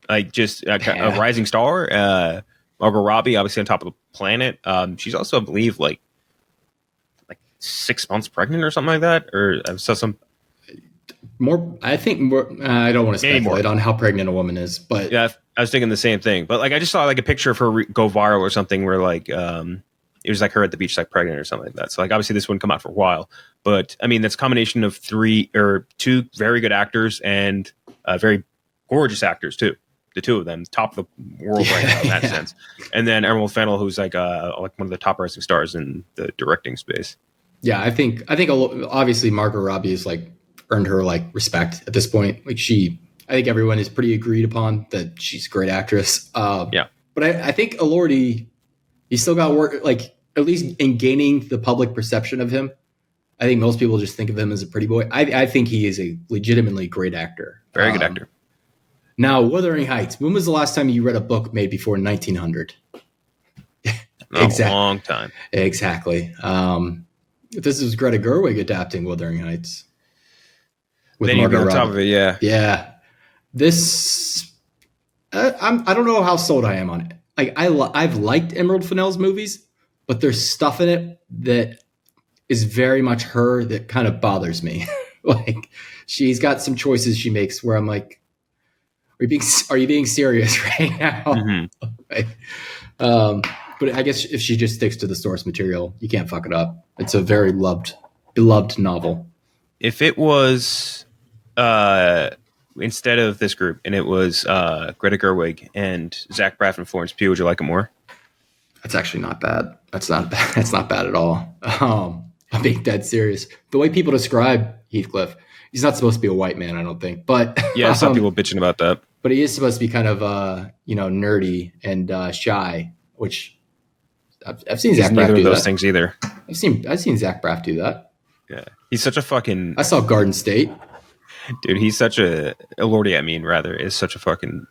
like just a rising star. Margot Robbie, obviously on top of the planet. She's also, I believe, like 6 months pregnant or something like that. Or I saw some more. I think more. I don't want to speculate on how pregnant a woman is, but yeah, I was thinking the same thing. But like, I just saw like a picture of her go viral or something where like it was like her at the beach, like pregnant or something like that. So like, obviously this wouldn't come out for a while, but I mean, that's a combination of two very good actors and very gorgeous actors too. The two of them, top of the world right now in that sense. And then Emerald Fennell, who's like one of the top rising stars in the directing space. Yeah, I think obviously Margot Robbie has like earned her like respect at this point. Like I think everyone is pretty agreed upon that she's a great actress. Yeah, but I think Elordi, he still got work, like at least in gaining the public perception of him. I think most people just think of him as a pretty boy. I think he is a legitimately great actor. Very good actor. Now, Wuthering Heights. When was the last time you read a book made before 1900? A long time. Exactly. This is Greta Gerwig adapting Wuthering Heights. With Margot Robbie on top of it, yeah. Yeah. This, I don't know how sold I am on it. Like I've liked Emerald Fennell's movies, but there's stuff in it that is very much her that kind of bothers me. Like she's got some choices she makes where I'm like, are you being serious right now? Mm-hmm. Like, but I guess if she just sticks to the source material, you can't fuck it up. It's a very beloved novel. If it was instead of this group and it was Greta Gerwig and Zach Braff and Florence Pugh, would you like it more? That's actually not bad. That's not bad at all. I'm being dead serious. The way people describe Heathcliff, he's not supposed to be a white man, I don't think. But yeah, some people bitching about that. But he is supposed to be kind of nerdy and shy, which I've seen Zach Braff do that. Neither of those things either. I've seen Zach Braff do that. Yeah, he's such a fucking. I saw Garden State. Dude, he's such a Elordi. Is such a fucking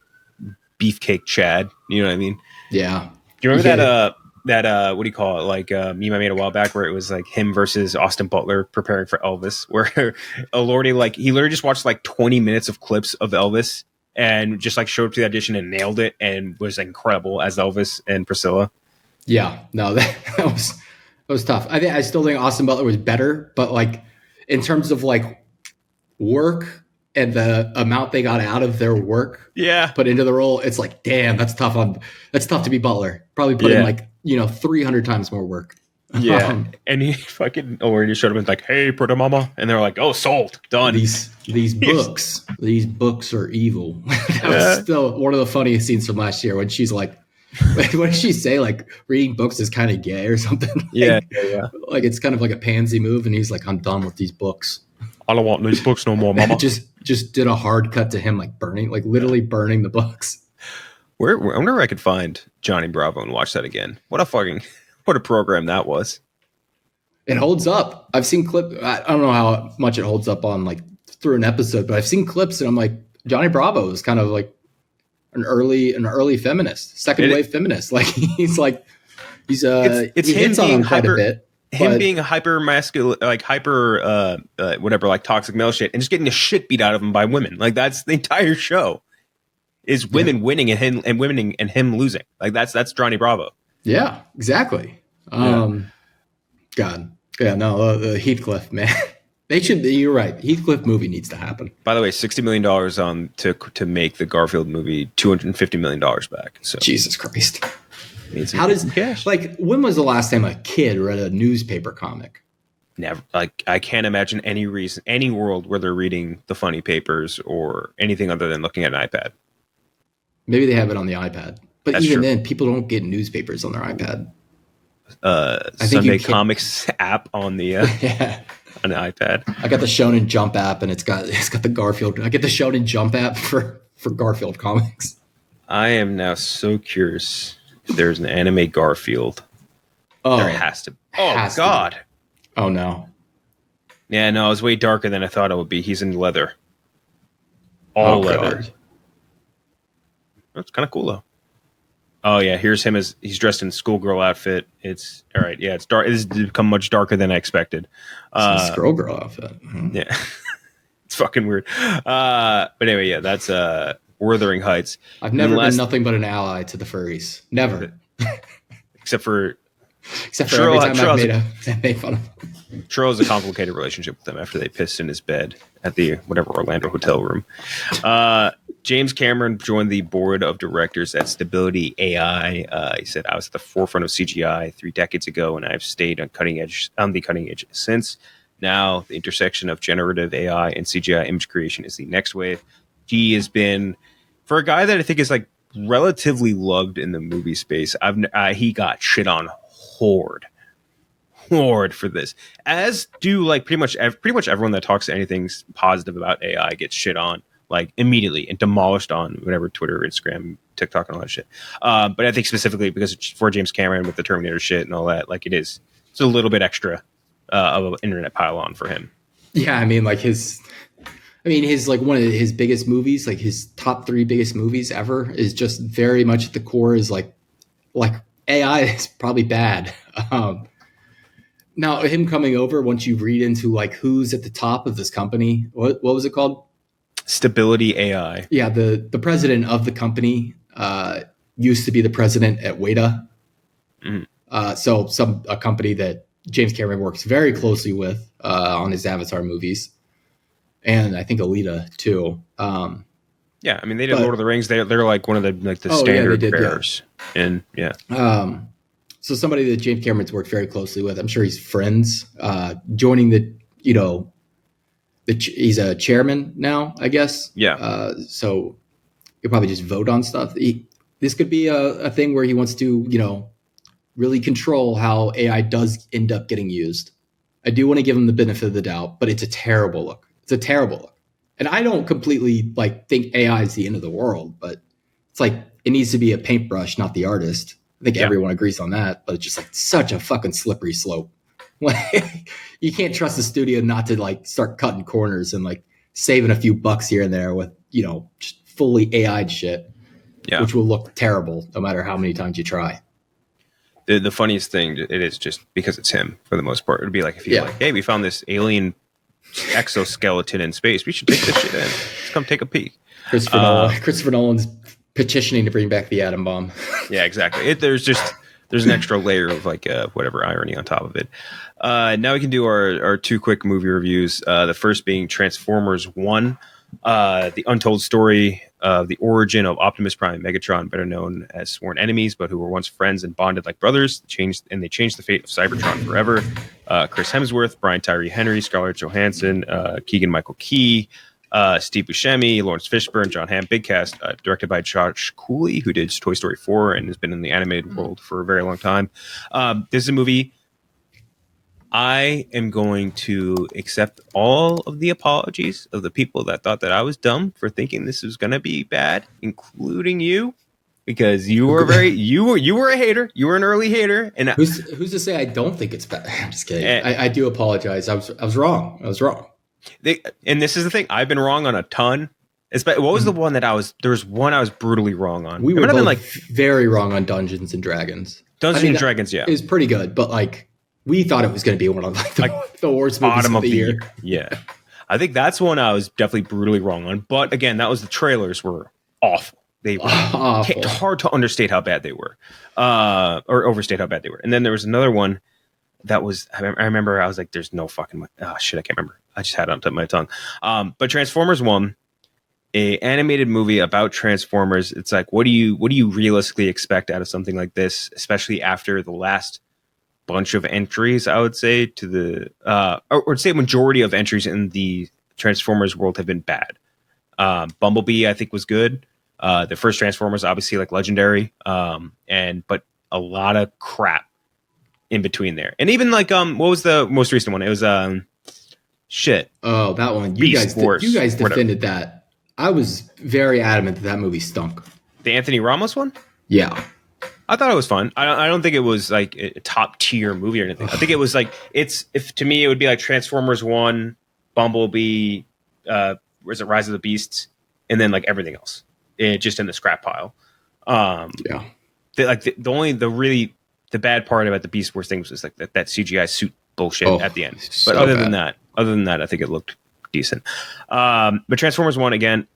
beefcake Chad. You know what I mean? Yeah. Do you remember that what do you call it? Like meme I made a while back where it was like him versus Austin Butler preparing for Elvis, where Elordi like he literally just watched like 20 minutes of clips of Elvis and just like showed up to the audition and nailed it and was incredible as Elvis and Priscilla. Yeah, no, that was tough. I still think Austin Butler was better, but like in terms of like work and the amount they got out of their work, put into the role, it's like, damn, that's tough to be Butler. Probably put in like 300 times more work. Yeah, and he fucking Elordi showed up and like, hey, Pretty Mama, and they're like, oh, sold, done. These books are evil. That was still one of the funniest scenes from last year when she's like, what did she say? Like reading books is kind of gay or something. Yeah. Like it's kind of like a pansy move, and he's like, I'm done with these books. I don't want these books no more, Mama. just did a hard cut to him, like literally burning the books. I wonder where I could find Johnny Bravo and watch that again. What a program that was. It holds up. I've seen I don't know how much it holds up on like through an episode, but I've seen clips and I'm like, Johnny Bravo is kind of like an early feminist, second wave feminist. Like he hits on him quite a bit. Him being a hyper masculine, like hyper whatever, like toxic male shit, and just getting the shit beat out of him by women. Like that's the entire show. Is women winning and him losing. Like that's Johnny Bravo. Yeah, exactly. God. Yeah, no, the Heathcliff, man. They should. You're right. Heathcliff movie needs to happen. By the way, $60 million on to make the Garfield movie, $250 million back. So Jesus Christ. How does cash? Like, when was the last time a kid read a newspaper comic? Never. Like, I can't imagine any world where they're reading the funny papers or anything other than looking at an iPad. Maybe they have it on the iPad, but That's even true. then, people don't get newspapers on their iPad. Sunday Comics app on the Yeah. on the iPad. I got the Shonen Jump app, and it's got the Garfield. I get the Shonen Jump app for Garfield comics. I am now so curious if there's an anime Garfield. Oh, there has to. Oh God. Oh no. Yeah, no, it was way darker than I thought it would be. He's in leather. All leather. God. That's kind of cool though. Oh yeah, here's him as he's dressed in schoolgirl outfit. It's all right. Yeah, it's dark. It's become much darker than I expected. Schoolgirl outfit. Yeah, it's fucking weird. But anyway, yeah, that's Wuthering Heights. I've never been nothing but an ally to the furries. Never. Except for every time I've made fun of them. Charles has a complicated relationship with them after they pissed in his bed at the whatever Orlando hotel room. James Cameron joined the board of directors at Stability AI. He said, "I was at the forefront of CGI 3 decades ago, and I've stayed on the cutting edge since. Now, the intersection of generative AI and CGI image creation is the next wave." He has been, for a guy that I think is like relatively loved in the movie space, he got shit on hard for this, as do like pretty much everyone that talks anything positive about AI gets shit on like immediately and demolished on whatever Twitter, Instagram, TikTok, and all that shit. But I think specifically because it's for James Cameron with the Terminator shit and all that, like it's a little bit extra of an internet pile on for him. Yeah, I mean, like his like one of his biggest movies, like his top 3 biggest movies ever, is just very much at the core is like AI is probably bad. Now him coming over, once you read into like who's at the top of this company, what was it called? Stability AI. Yeah, the president of the company used to be the president at Weta. So a company that James Cameron works very closely with on his Avatar movies, and I think Alita too. Yeah, I mean they did Lord of the Rings. They're like one of the standard bearers, and yeah. So somebody that James Cameron's worked very closely with. I'm sure he's friends. Joining he's a chairman now, I guess. Yeah. So he'll probably just vote on stuff. This could be a thing where he wants to, really control how AI does end up getting used. I do want to give him the benefit of the doubt, but it's a terrible look. It's a terrible look. And I don't completely think AI is the end of the world, but it's like it needs to be a paintbrush, not the artist. I think everyone agrees on that, but it's just like such a fucking slippery slope. You can't trust the studio not to start cutting corners and saving a few bucks here and there with, just fully AI'd shit, which will look terrible no matter how many times you try. The funniest thing, it is just because it's him for the most part. It would be like if you're like, hey, we found this alien exoskeleton in space. We should take this shit in. Let's come take a peek. Christopher Nolan's petitioning to bring back the atom bomb. Yeah, exactly. There's an extra layer of whatever irony on top of it. Now we can do our 2 quick movie reviews. The first being Transformers 1, the untold story of the origin of Optimus Prime and Megatron, better known as sworn enemies, but who were once friends and bonded like brothers. They changed the fate of Cybertron forever. Chris Hemsworth, Brian Tyree Henry, Scarlett Johansson, Keegan-Michael Key, Steve Buscemi, Lawrence Fishburne, John Hamm, big cast, directed by Josh Cooley, who did Toy Story 4 and has been in the animated world for a very long time. This is a movie I am going to accept all of the apologies of the people that thought that I was dumb for thinking this was going to be bad, including you, because you were you were a hater. You were an early hater. And who's to say I don't think it's bad? I'm just kidding. I do apologize. I was wrong. I was wrong. And this is the thing. I've been wrong on a ton. What was the one that there was one I was brutally wrong on. We were both very wrong on Dungeons and Dragons. Dungeons and Dragons, yeah. It was pretty good, but we thought it was going to be one of the worst movies of the year. Yeah. I think that's one I was definitely brutally wrong on. But again, that was the trailers were awful. They were awful. Hard to understate how bad they were, or overstate how bad they were. And then there was another one that was, I remember I was like, there's no fucking, oh shit, I can't remember. I just had it on top of my tongue. But Transformers 1, a animated movie about Transformers. It's like, what do you realistically expect out of something like this, especially after the last bunch of entries, I would say, to the or say majority of entries in the Transformers world have been bad. Bumblebee, I think, was good. The first Transformers, obviously, like legendary, but a lot of crap in between there. And even like what was the most recent one? It was shit. Oh, that one. You guys defended that. I was very adamant that movie stunk. The Anthony Ramos one? Yeah. I thought it was fun. I don't think it was like a top tier movie or anything. I think it was like to me it would be like Transformers 1, Bumblebee, was it Rise of the Beasts, and then like everything else. Just in the scrap pile. Yeah. The bad part about the Beast Wars thing was just like that CGI suit bullshit at the end. But other than that, I think it looked decent. But Transformers 1, again,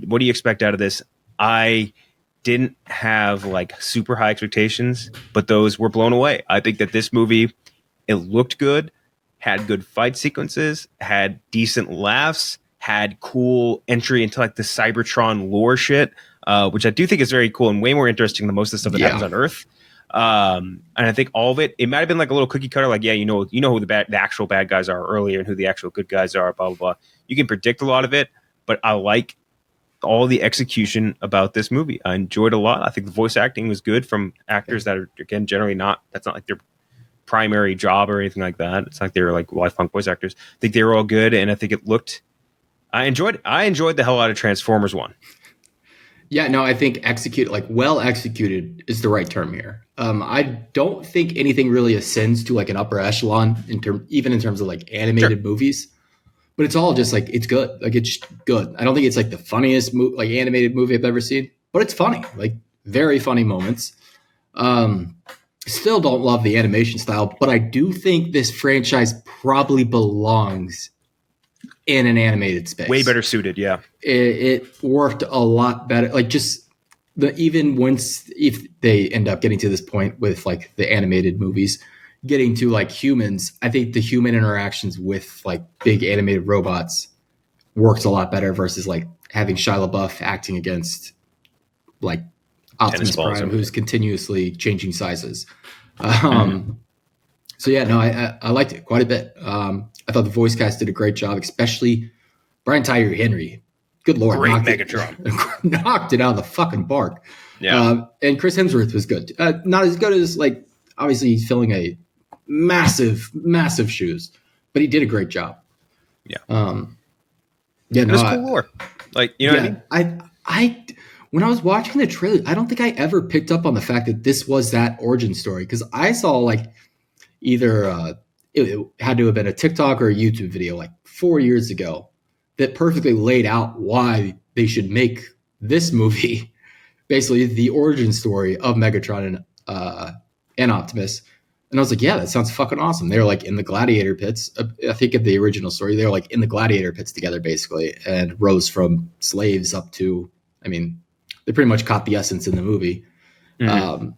what do you expect out of this? I didn't have like super high expectations, but those were blown away. I think that this movie, it looked good, had good fight sequences, had decent laughs, had cool entry into like the Cybertron lore shit, which I do think is very cool and way more interesting than most of the stuff that happens on Earth. And I think all of it might have been like a little cookie cutter, like, you know who the actual bad guys are earlier and who the actual good guys are, blah, blah, blah. You can predict a lot of it, but I like all the execution about this movie. I enjoyed a lot. I think the voice acting was good from actors that are, again, generally that's not like their primary job or anything like that. It's like they're like lifelong voice actors. I think they were all good, and I think it looked. I enjoyed the hell out of Transformers 1. Yeah, no, I think well executed is the right term here. I don't think anything really ascends to like an upper echelon even in terms of like animated movies, but it's all just like, it's good. Like, it's just good. I don't think it's like the funniest animated movie I've ever seen, but it's funny, like very funny moments. Still don't love the animation style, but I do think this franchise probably belongs in an animated space. Way better suited, yeah. It worked a lot better. Like, just if they end up getting to this point with like the animated movies, getting to like humans, I think the human interactions with like big animated robots works a lot better versus like having Shia LaBeouf acting against like Optimus Prime, who's continuously changing sizes. So yeah, no, I liked it quite a bit. I thought the voice cast did a great job, especially Brian Tyree Henry. Good Lord. Great Megatron. Knocked it out of the fucking park. Yeah. And Chris Hemsworth was good. Not as good as, like, obviously he's filling a massive, massive shoes, but he did a great job. Yeah. Yeah, no, it was cool lore. Like, you know what I mean? I when I was watching the trailer, I don't think I ever picked up on the fact that this was that origin story, because I saw like either it had to have been a TikTok or a YouTube video like 4 years ago that perfectly laid out why they should make this movie basically the origin story of Megatron and Optimus. And I was like, yeah, that sounds fucking awesome. They're like in the gladiator pits. I think in the original story, they're like in the gladiator pits together basically, and rose from slaves up to, I mean, they pretty much caught the essence in the movie. Mm-hmm.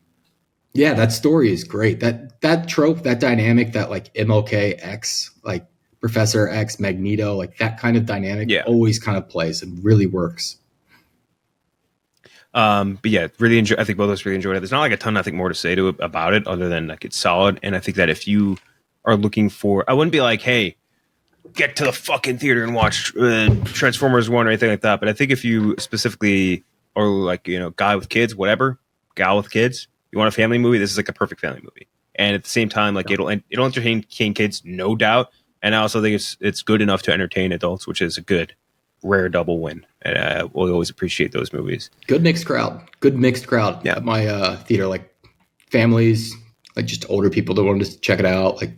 Yeah, that story is great. That trope, that dynamic, that like MLK X, like Professor X, Magneto, like that kind of dynamic always kind of plays and really works. But yeah, really enjoy. I think both of us really enjoyed it. There's not like a ton, I think, more to say about it other than like it's solid. And I think that if you are looking for, I wouldn't be like, hey, get to the fucking theater and watch Transformers 1 or anything like that. But I think if you specifically are like, you know, guy with kids, whatever, gal with kids, you want a family movie, this is like a perfect family movie. And at the same time, like it'll entertain kids, no doubt. And I also think it's good enough to entertain adults, which is a good, rare double win. And we'll always appreciate those movies. Good mixed crowd at my theater, like families, like just older people that wanted to check it out. Like,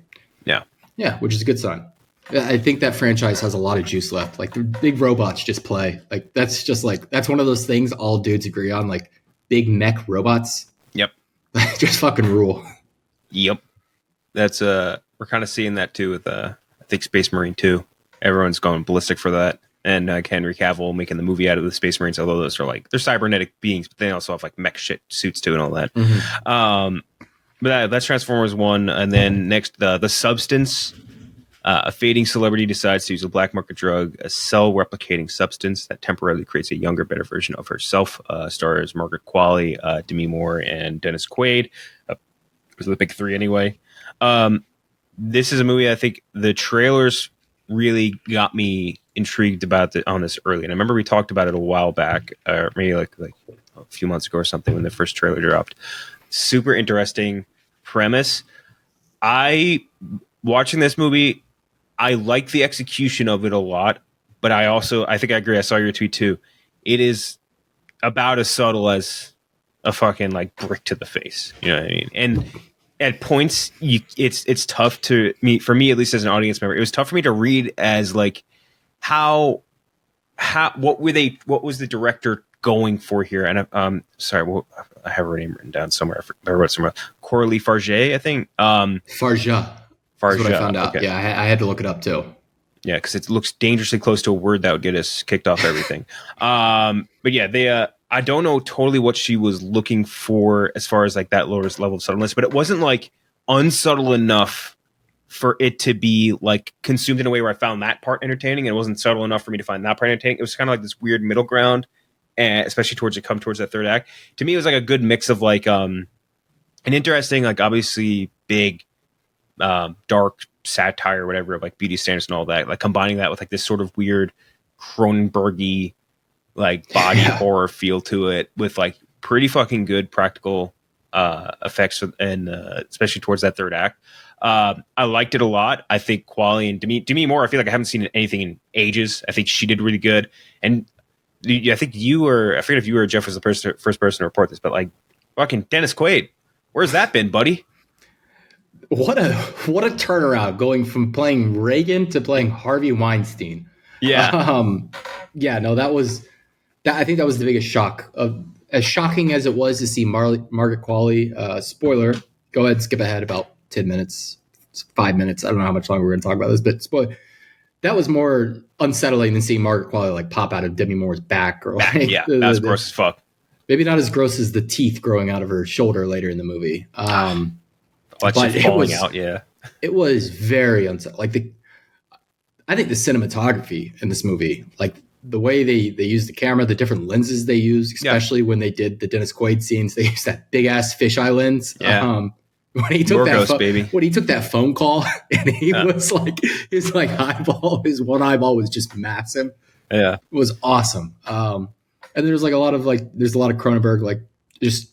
yeah, which is a good sign. I think that franchise has a lot of juice left. Like the big robots just play. Like that's one of those things all dudes agree on. Like big mech robots. Yep. Just fucking rule. Yep. That's we're kind of seeing that too with I think Space Marine 2. Everyone's going ballistic for that. And Henry Cavill making the movie out of the Space Marines, although those are like, they're cybernetic beings, but they also have like mech shit suits too and all that. Mm-hmm. But that's Transformers 1. And then next, The Substance. A fading celebrity decides to use a black market drug, a cell-replicating substance that temporarily creates a younger, better version of herself. Stars Margaret Qualley, Demi Moore, and Dennis Quaid. Those are the big three anyway. This is a movie I think the trailers really got me intrigued about on this early. And I remember we talked about it a while back, or maybe like a few months ago or something when the first trailer dropped. Super interesting premise. Watching this movie, I like the execution of it a lot, but I think I agree. I saw your tweet too. It is about as subtle as a fucking like brick to the face. You know what I mean? And at points, it's tough for me at least as an audience member. It was tough for me to read as like what was the director going for here? And sorry, I have her name written down somewhere. I wrote it somewhere. Coralie Farge, I think. Farja. That's what I found out. Okay. Yeah, I had to look it up too. Yeah, because it looks dangerously close to a word that would get us kicked off everything. But yeah, I don't know totally what she was looking for as far as like that lowest level of subtleness, but it wasn't like unsubtle enough for it to be like consumed in a way where I found that part entertaining, and it wasn't subtle enough for me to find that part entertaining. It was kind of like this weird middle ground, and especially towards that third act. To me, it was like a good mix of like an interesting, like obviously big, dark satire or whatever of like beauty standards and all that, like combining that with like this sort of weird Cronenberg-y like body horror feel to it with like pretty fucking good practical effects, and especially towards that third act. I liked it a lot. I think Qualley and Demi Moore, I feel like I haven't seen anything in ages. I think she did really good. And I think I forget if you or Jeff was the first person to report this, but like fucking Dennis Quaid, where's that been, buddy? What a turnaround, going from playing Reagan to playing Harvey Weinstein. Yeah. I think that was the biggest shock. As shocking as it was to see Margaret Qualley, spoiler, go ahead and skip ahead about 10 minutes, 5 minutes. I don't know how much longer we're going to talk about this, but spoiler, that was more unsettling than seeing Margaret Qualley like pop out of Demi Moore's back. Or like, yeah, that's gross as fuck. Maybe not as gross as the teeth growing out of her shoulder later in the movie. But falling out, yeah. It was very unsettling. I think the cinematography in this movie, like the way they use the camera, the different lenses they use, especially when they did the Dennis Quaid scenes, they used that big ass fisheye lens. Yeah. When he took that phone call and he was like, his one eyeball was just massive. Yeah. It was awesome. And there's like a lot of Cronenberg, like just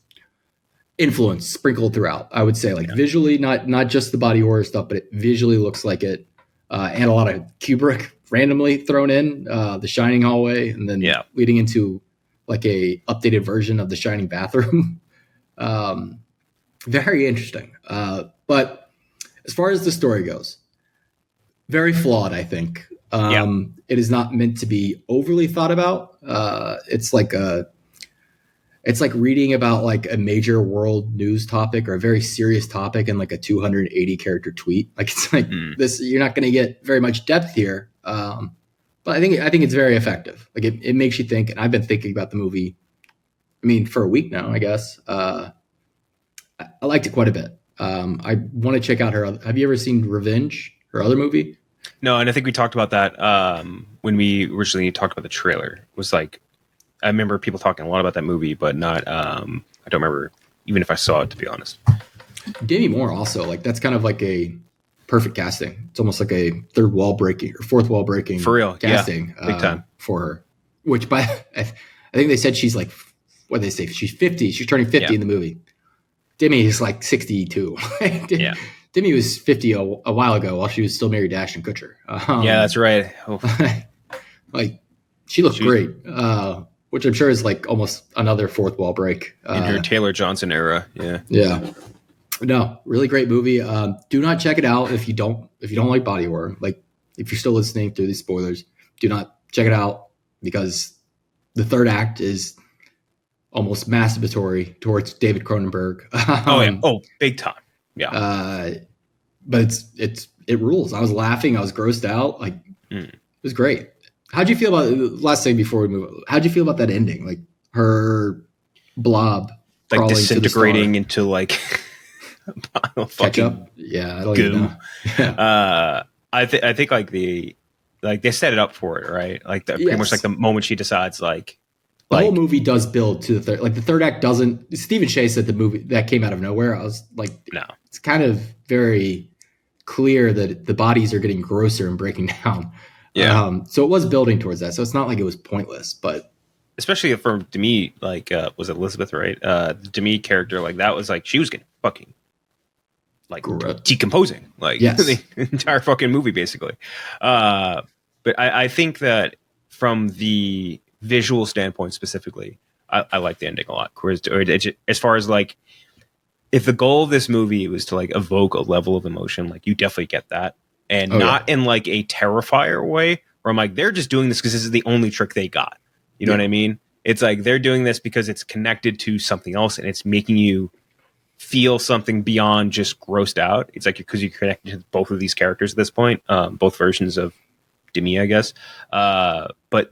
influence sprinkled throughout. I would say visually, not just the body horror stuff, but it visually looks like it. And a lot of Kubrick randomly thrown in, the Shining hallway, and then leading into like a updated version of the Shining bathroom. Very interesting. But as far as the story goes, very flawed, I think. It is not meant to be overly thought about. It's like reading about like a major world news topic or a very serious topic in like a 280 character tweet. Like it's like this, you're not going to get very much depth here. But I think it's very effective. Like it makes you think. And I've been thinking about the movie, I mean, for a week now, I guess. I liked it quite a bit. I want to check out have you ever seen Revenge, her other movie? No. And I think we talked about that when we originally talked about the trailer. It was like, I remember people talking a lot about that movie, but not. I don't remember even if I saw it, to be honest. Demi Moore also, like that's kind of like a perfect casting. It's almost like a third wall breaking or fourth wall breaking for real casting, big time for her. Which I think they said she's like, what did they say? She's 50. She's turning 50 in the movie. Demi is like 62. Demi was 50 a while ago while she was still married to Ashton Kutcher. Yeah, that's right. Like she looked great. Which I'm sure is like almost another fourth wall break. In her Taylor Johnson era. Yeah. Yeah. No, really great movie. Do not check it out if you don't like body horror. Like if you're still listening through these spoilers, do not check it out because the third act is almost masturbatory towards David Cronenberg. Big time. Yeah. But it rules. I was laughing. I was grossed out. Like it was great. How'd you feel about last thing before we move? How'd you feel about that ending? Like her blob like disintegrating into like ketchup? Yeah, I don't even know. I think like they set it up for it, right? Like pretty much like the moment she decides the whole movie does build to the third. Like the third act doesn't. Stephen Shea said the movie that came out of nowhere. I was like, no, it's kind of very clear that the bodies are getting grosser and breaking down. Yeah. So it was building towards that. So it's not like it was pointless, but especially for Demi, like was it Elizabeth, right? The Demi character, like that was like she was getting fucking like decomposing, like the entire fucking movie, basically. But I think that from the visual standpoint specifically, I like the ending a lot. As far as like, if the goal of this movie was to like evoke a level of emotion, like you definitely get that, and not in like a Terrifier way, where I'm like, they're just doing this because this is the only trick they got. You know what I mean? It's like they're doing this because it's connected to something else, and it's making you feel something beyond just grossed out. It's like because you're connected to both of these characters at this point, both versions of Demi, I guess. But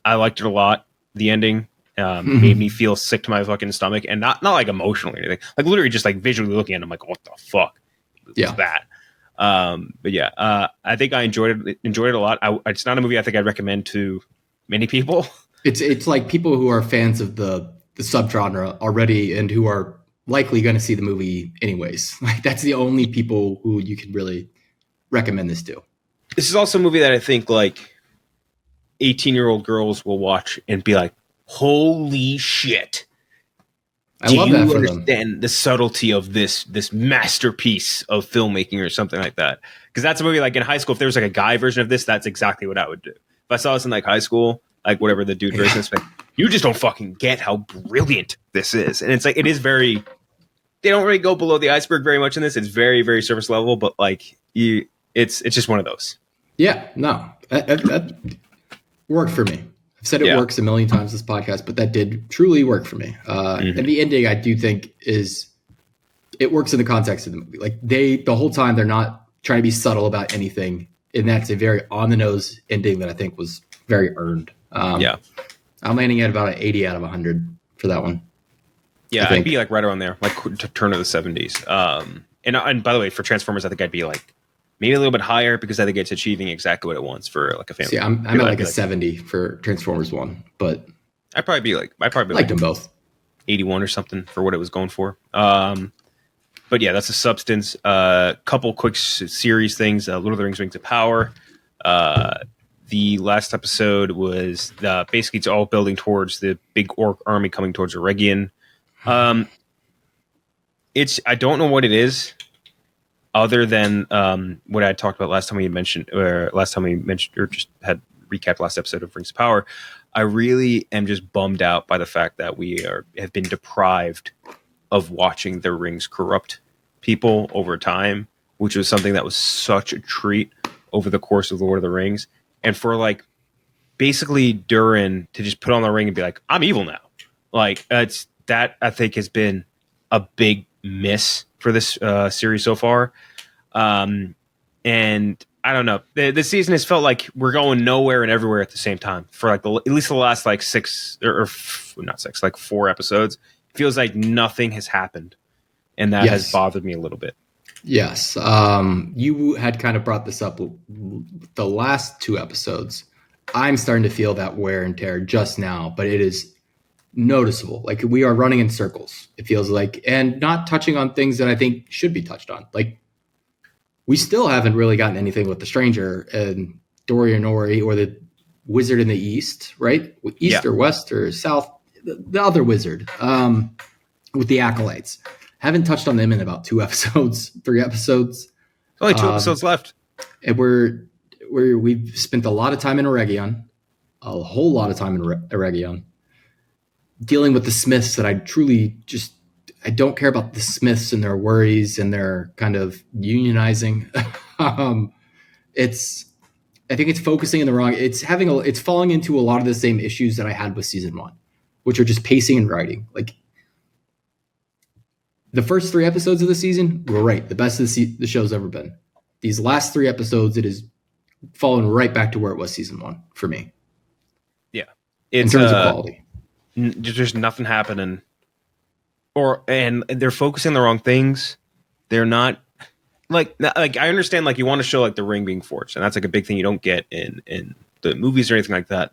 I liked it a lot. The ending made me feel sick to my fucking stomach, and not like emotionally or anything. Like literally just like visually looking at it, I'm like, what the fuck was that? But yeah, I think I enjoyed it a lot. It's not a movie I think I'd recommend to many people. It's like people who are fans of the subgenre already and who are likely going to see the movie anyways. Like that's the only people who you can really recommend this to. This is also a movie that I think like 18-year-old girls will watch and be like, holy shit. I love that for them. Do you understand the subtlety of this masterpiece of filmmaking or something like that? Because that's a movie like in high school, if there was like a guy version of this, that's exactly what I would do. If I saw this in like high school, like whatever the dude version is, like, you just don't fucking get how brilliant this is. And it's like, it is very, they don't really go below the iceberg very much in this. It's very, very surface level, but like it's just one of those. Yeah, no, that worked for me. I've said it works a million times this podcast, but that did truly work for me. And the ending, I do think it works in the context of the movie. Like the whole time they're not trying to be subtle about anything. And that's a very on the nose ending that I think was very earned. I'm landing at about an 80 out of 100 for that one. Yeah, I'd be like right around there, like turn of the 70s. And by the way, for Transformers, I think I'd be like maybe a little bit higher because I think it's achieving exactly what it wants for like a family. See, I'm at like a 70 for Transformers 1, but I'd probably liked them both. 81 or something for what it was going for. But yeah, that's a substance. Couple quick series things. Lord of the Rings: Rings of Power. The last episode was basically it's all building towards the big orc army coming towards Eregion. I don't know what it is, other than what I talked about last time we mentioned, or just had recapped last episode of Rings of Power. I really am just bummed out by the fact that we have been deprived of watching the rings corrupt people over time, which was something that was such a treat over the course of the Lord of the Rings. And for like basically Durin to just put on the ring and be like, I'm evil now. Like that I think has been a big miss for this series so far. And I don't know. The season has felt like we're going nowhere and everywhere at the same time for like at least the last like like 4 episodes. It feels like nothing has happened, and that has bothered me a little bit. Yes. You had kind of brought this up the last 2 episodes. I'm starting to feel that wear and tear just now, but it is noticeable. Like we are running in circles, it feels like, and not touching on things that I think should be touched on. Like we still haven't really gotten anything with the Stranger and Dorian Ori or the Wizard in the East, right? East or West or South, the other wizard with the Acolytes. Haven't touched on them in about 2 episodes, 3 episodes. Only 2 episodes left. And we've spent a lot of time in Eregion, a whole lot of time in Eregion, dealing with the Smiths that I don't care about the Smiths and their worries and their kind of unionizing. I think it's focusing in the wrong. It's falling into a lot of the same issues that I had with season 1, which are just pacing and writing. Like the first 3 episodes of the season were the best the show's ever been. These last 3 episodes, it is fallen right back to where it was season 1 for me. Yeah, in terms of quality, there's nothing happening, and they're focusing on the wrong things. They're not. like I understand like you want to show like the ring being forged, and that's like a big thing you don't get in the movies or anything like that.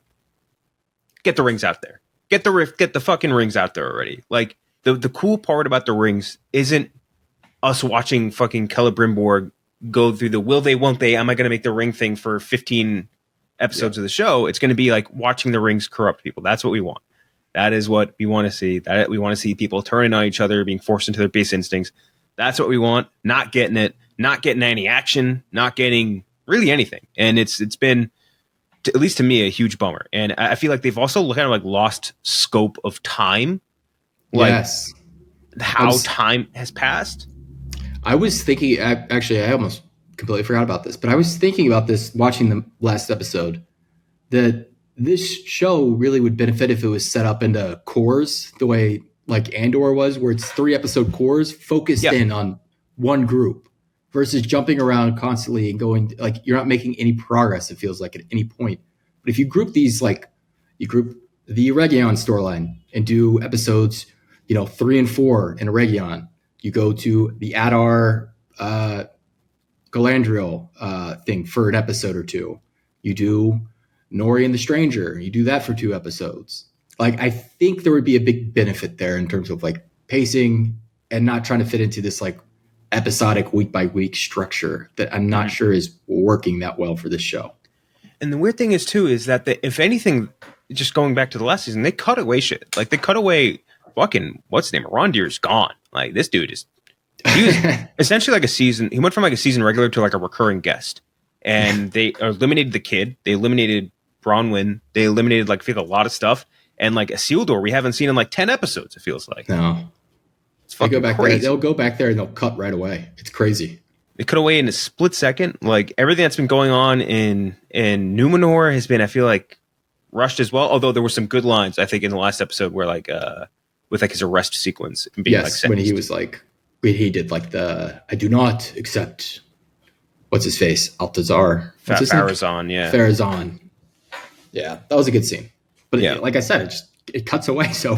Get the rings out there. Get the fucking rings out there already. Like the cool part about the rings isn't us watching fucking Celebrimbor go through the will they, won't they, am I going to make the ring thing for 15 episodes of the show. It's going to be like watching the rings corrupt people. That's what we want. That is what we want to see. That we want to see people turning on each other, being forced into their base instincts. That's what we want. Not getting it. Not getting any action. Not getting really anything. And it's been, at least to me, a huge bummer. And I feel like they've also kind of like lost scope of time. Like yes. How time has passed. I was thinking, actually, I almost completely forgot about this, but I was thinking about this watching the last episode, that this show really would benefit if it was set up into cores the way like Andor was, where it's 3-episode cores focused in on one group versus jumping around constantly and going, like, you're not making any progress, it feels like, at any point. But if you group these, like you group the Region storyline and do episodes, 3 and 4 in a Region, you go to the Adar Galadriel thing for an episode or two. You do Nori and the Stranger. You do that for 2 episodes. Like, I think there would be a big benefit there in terms of like pacing and not trying to fit into this like episodic week by week structure that I'm not sure is working that well for this show. And the weird thing is too, is that if anything, just going back to the last season, they cut away shit. Like they cut away fucking, what's his name? Rondir's gone. Like this dude he was essentially like a season. He went from like a season regular to like a recurring guest. And they eliminated the kid. They eliminated Bronwyn. They eliminated like a lot of stuff. And like Isildur, we haven't seen in like 10 episodes. It feels like. No, it's fucking crazy. They'll go back there and they'll cut right away. It's crazy. They cut away in a split second. Like everything that's been going on in Numenor has been, I feel like, rushed as well. Although there were some good lines, I think, in the last episode where like with like his arrest sequence and being like sentenced. When he was like, he did like the I do not accept. What's his face? Altazar. Farazan, yeah. Farazan. Yeah, that was a good scene. But yeah, like I said, it cuts away so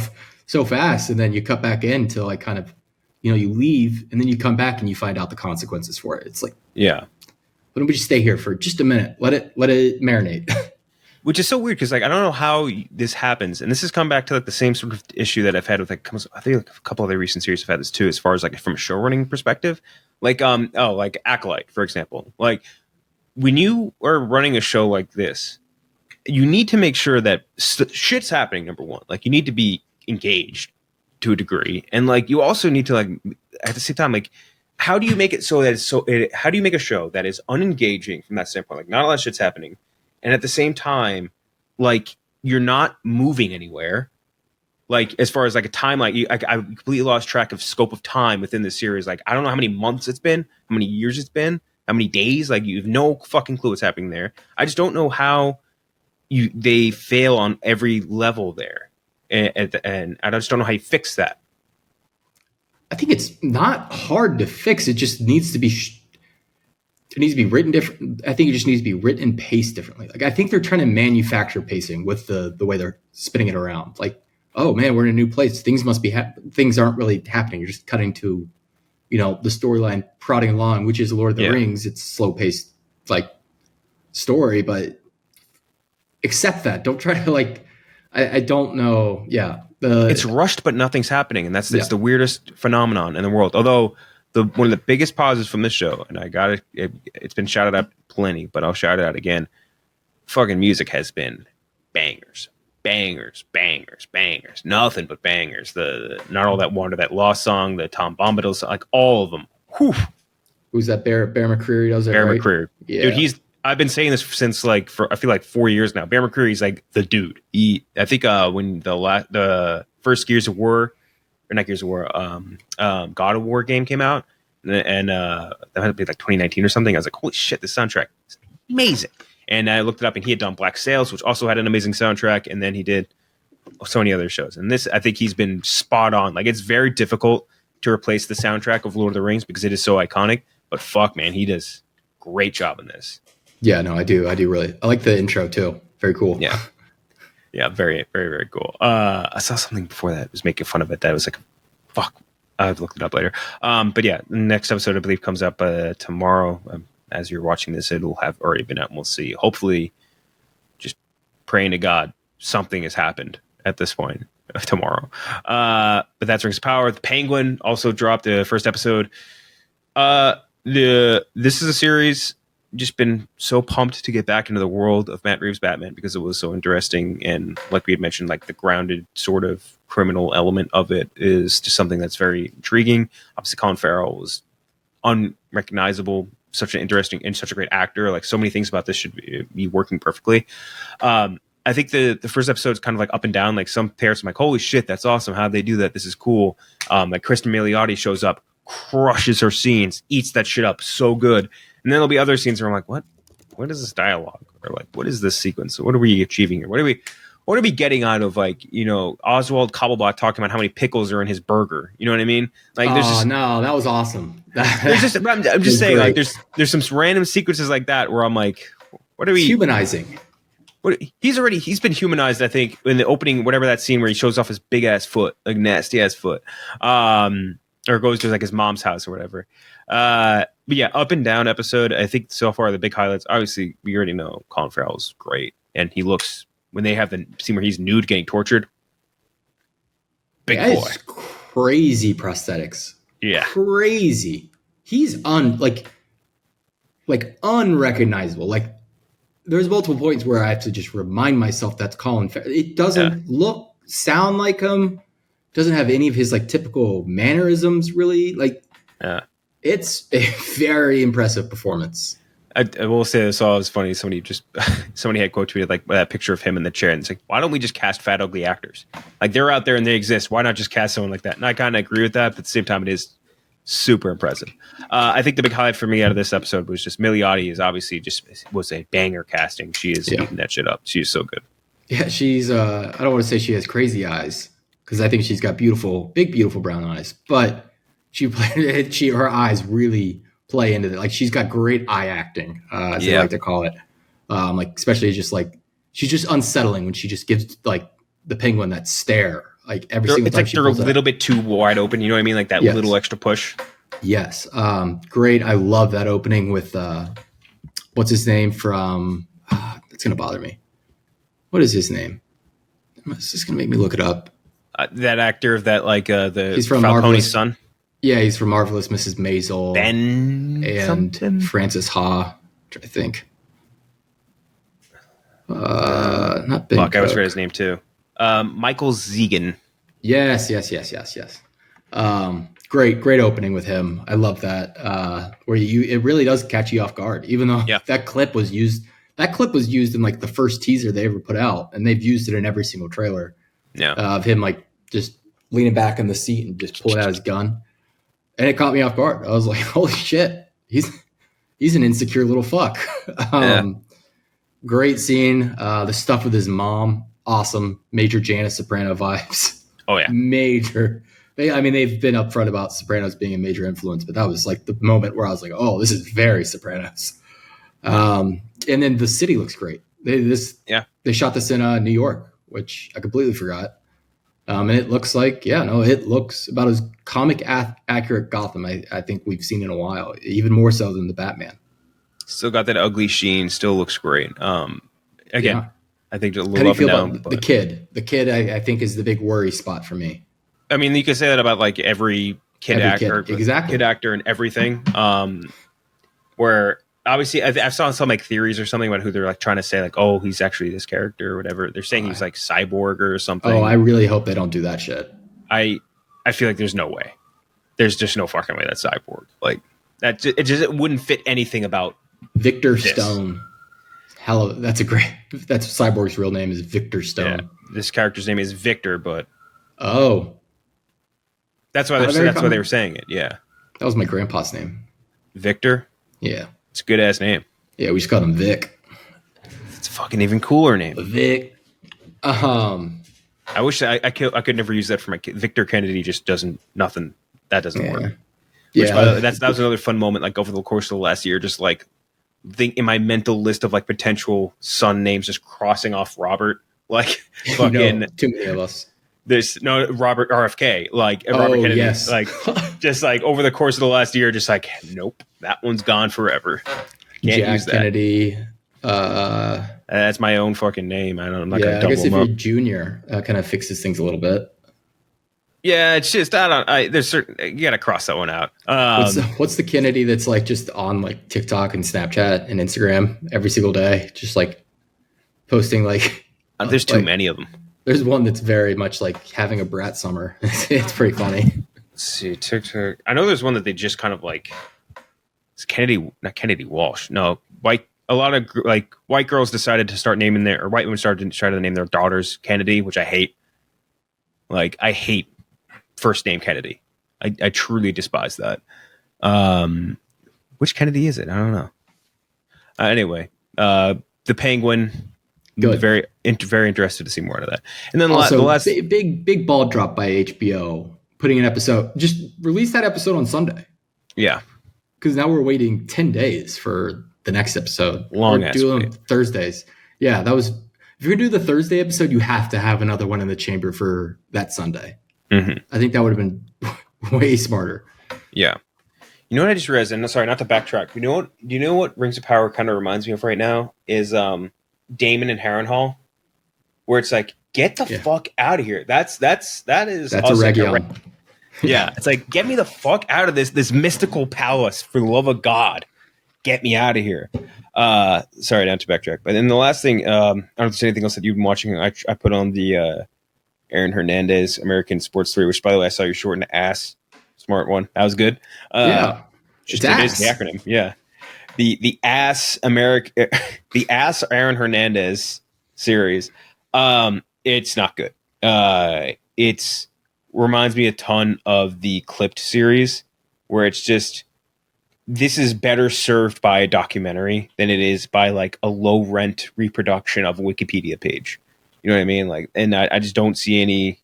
fast, and then you cut back in to like kind of, you leave, and then you come back and you find out the consequences for it. It's like, why don't we just stay here for just a minute? Let it marinate. Which is so weird because like I don't know how this happens, and this has come back to like the same sort of issue that I've had with like I think like a couple other recent series have had this too, as far as like from a show running perspective. Like like Acolyte, for example. Like when you are running a show like this, you need to make sure that shit's happening. Number one, like you need to be engaged to a degree, and like you also need to like at the same time, like how do you make it so that how do you make a show that is unengaging from that standpoint? Like not a lot of shit's happening, and at the same time, like you're not moving anywhere. Like as far as like a timeline, I completely lost track of scope of time within the series. Like I don't know how many months it's been, how many years it's been, how many days. Like you have no fucking clue what's happening there. I just don't know how they fail on every level there, and I just don't know how you fix that. I think it's not hard to fix. It just needs to be. It needs to be written different. I think it just needs to be written and paced differently. Like I think they're trying to manufacture pacing with the way they're spinning it around. Like, oh man, we're in a new place. Things must be things aren't really happening. You're just cutting to, the storyline prodding along, which is Lord of the Rings. It's slow paced like story, but accept that. Don't try to like. I don't know. Yeah, it's rushed, but nothing's happening, and that's the weirdest phenomenon in the world. Although one of the biggest positives from this show, and I got it, it's been shouted out plenty, but I'll shout it out again. Fucking music has been bangers. Bangers, nothing but bangers. The Not All That Water, that Lost song, the Tom Bombadil song, like all of them. Whew. Who's that? Bear McCreary does it, Bear right? McCreary. Yeah. Dude, I've been saying this since like I feel like 4 years now. Bear McCreary's like the dude. I think when the first Gears of War, or not Gears of War, God of War game came out, and that had to be like 2019 or something. I was like, holy shit, this soundtrack is amazing. And I looked it up, and he had done Black Sails, which also had an amazing soundtrack. And then he did so many other shows. And this, I think he's been spot on. Like, it's very difficult to replace the soundtrack of Lord of the Rings because it is so iconic. But fuck, man, he does a great job in this. Yeah, no, I do really. I like the intro too. Very cool. Yeah, very, very, very cool. I saw something before that was making fun of it. That was like, fuck, I've looked it up later. But yeah, the next episode I believe comes up tomorrow. As you're watching this, it'll have already been out, and we'll see. Hopefully, just praying to God something has happened at this point tomorrow. But that's Rings of Power. The Penguin also dropped the first episode. This is a series. Just been so pumped to get back into the world of Matt Reeves' Batman because it was so interesting, and like we had mentioned, like the grounded sort of criminal element of it is just something that's very intriguing. Obviously, Colin Farrell was unrecognizable, such an interesting and such a great actor. Like so many things about this should be working perfectly. I think the first episode is kind of like up and down. Like some parents are like, holy shit, that's awesome. How'd they do that? This is cool. Like Kristen Milioti shows up, crushes her scenes, eats that shit up so good. And then there'll be other scenes where I'm like, what is this dialogue? Or like, what is this sequence? What are we achieving here? What are we getting out of, like, you know, Oswald Cobblepot talking about how many pickles are in his burger? You know what I mean? Like, no, that was awesome. I'm just saying, great. Like, there's some random sequences like that where I'm like, what are we humanizing? He's been humanized, I think, in the opening, whatever that scene where he shows off his big ass foot, like nasty ass foot, or goes to like his mom's house or whatever. But yeah, up and down episode. I think so far the big highlights. Obviously, we already know Colin Farrell's great, and he looks, when they have the scene where he's nude getting tortured, big boy, crazy prosthetics. Yeah, crazy. He's unrecognizable. Like there's multiple points where I have to just remind myself that's Colin Farrell. It doesn't sound like him. Doesn't have any of his like typical mannerisms really. Like, it's a very impressive performance. I will say this. It was funny. Somebody had quote tweeted like that picture of him in the chair, and it's like, why don't we just cast fat ugly actors? Like they're out there and they exist. Why not just cast someone like that? And I kind of agree with that, but at the same time, it is super impressive. I think the big highlight for me out of this episode was just Milioti is obviously was a banger casting. She is eating that shit up. She's so good. Yeah, she's. I don't want to say she has crazy eyes because I think she's got big, beautiful brown eyes, but her eyes really play into it. Like she's got great eye acting, as they like to call it. Like especially just like she's just unsettling when she just gives like the penguin that stare. Like every single time they're a little bit too wide open. You know what I mean? Like that little extra push. Yes. Great. I love that opening with what's his name from? It's gonna bother me. What is his name? It's just gonna make me look it up. That actor of that he's from Falcone's son. Yeah, he's from Marvelous Mrs. Maisel. Ben and something? Francis Ha, I think. Not Ben. Fuck, I always forget his name too. Michael Zegan. Yes. Great opening with him. I love that. Where it really does catch you off guard, even though that clip was used. That clip was used in like the first teaser they ever put out, and they've used it in every single trailer. Yeah. Of him like just leaning back in the seat and just pulling out his gun. And it caught me off guard. I was like, holy shit, he's an insecure little fuck. Great scene. The stuff with his mom, awesome. Major Janice Soprano vibes. Oh, yeah. Major. They've been upfront about Sopranos being a major influence, but that was like the moment where I was like, oh, this is very Sopranos. And then the city looks great. They shot this in New York, which I completely forgot. And it looks like, it looks about as comic accurate Gotham I think we've seen in a while, even more so than the Batman. Still got that ugly sheen, still looks great. Again, I think a little How do you up feel and down. About the kid? The kid, I think, is the big worry spot for me. I mean, you could say that about like every actor, exactly. Kid actor and everything. Where obviously I saw some like theories or something about who they're like trying to say like, oh, he's actually this character or whatever. They're saying he's like cyborg or something. Oh, I really hope they don't do that shit. I feel like there's no way. There's just no fucking way that's cyborg. Like that, it wouldn't fit anything about Victor Stone. That's Cyborg's real name is Victor Stone. Yeah, this character's name is Victor, but that's why they were saying it. Yeah, that was my grandpa's name. Victor. Yeah, it's a good ass name. Yeah, we just called him Vic. It's a fucking even cooler name, Vic. I wish I could never use that for my kid. Victor Kennedy just doesn't nothing. That doesn't work. Which, that was another fun moment. Like over the course of the last year, just like think in my mental list of like potential son names, just crossing off Robert. Like fucking too many of us. There's no Robert RFK, like Robert Kennedy, yes. like just like over the course of the last year, just like nope, that one's gone forever. Can't Jack use that. Kennedy. That's my own fucking name. I'm not gonna I double guess if them up. you're junior, kind of fixes things a little bit. Yeah, it's just there's certain you gotta cross that one out. What's the Kennedy that's like just on like TikTok and Snapchat and Instagram every single day, just like posting like? There's too many of them. There's one that's very much like having a brat summer. It's pretty funny. Let's see, TikTok. I know there's one that they just kind of like. It's Kennedy, not Kennedy Walsh. No, white. A lot of like white girls decided to start naming or white women started to try to name their daughters Kennedy, which I hate. Like I hate first name Kennedy. I truly despise that. Which Kennedy is it? I don't know. Anyway, the Penguin. Good. Very interested to see more of that. And then also, the last big ball drop by HBO, putting an episode. Just release that episode on Sunday. Yeah, because now we're waiting 10 days for the next episode. Long we're ass doing wait. Thursdays. Yeah, that was. If you're gonna do the Thursday episode, you have to have another one in the chamber for that Sunday. Mm-hmm. I think that would have been way smarter. Yeah. You know what I just realized? And sorry, not to backtrack. Do you know what Rings of Power kind of reminds me of right now? Is Damon and Harrenhal, where it's like, get the fuck out of here. That's a Region. Yeah, it's like, get me the fuck out of this mystical palace, for the love of God. Get me out of here. Sorry, not to backtrack. But then the last thing, I don't know if there's anything else that you've been watching. I put on the Aaron Hernandez American Sports Story, which, by the way, I saw you shorten ASS. Smart one. That was good. Just it is the acronym. Yeah. The ASS Aaron Hernandez series. It's not good. It's reminds me a ton of the Clipped series, where it's just, this is better served by a documentary than it is by like a low rent reproduction of a Wikipedia page. You know what I mean? Like, and I just don't see any.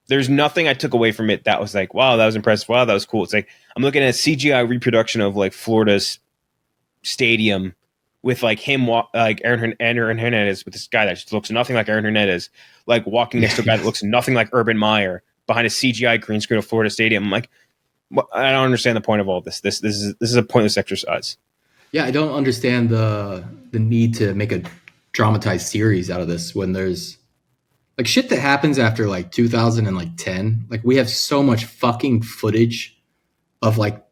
There's nothing I took away from it that was like, wow, that was impressive. Wow, that was cool. It's like I'm looking at a CGI reproduction of like Florida's stadium with like him, like Aaron Hernandez, with this guy that just looks nothing like Aaron Hernandez, like walking next to a guy that looks nothing like Urban Meyer behind a CGI green screen of Florida Stadium. I'm like, I don't understand the point of all this. This is a pointless exercise. Yeah, I don't understand the need to make a dramatized series out of this when there's like shit that happens after like 2010. Like we have so much fucking footage of like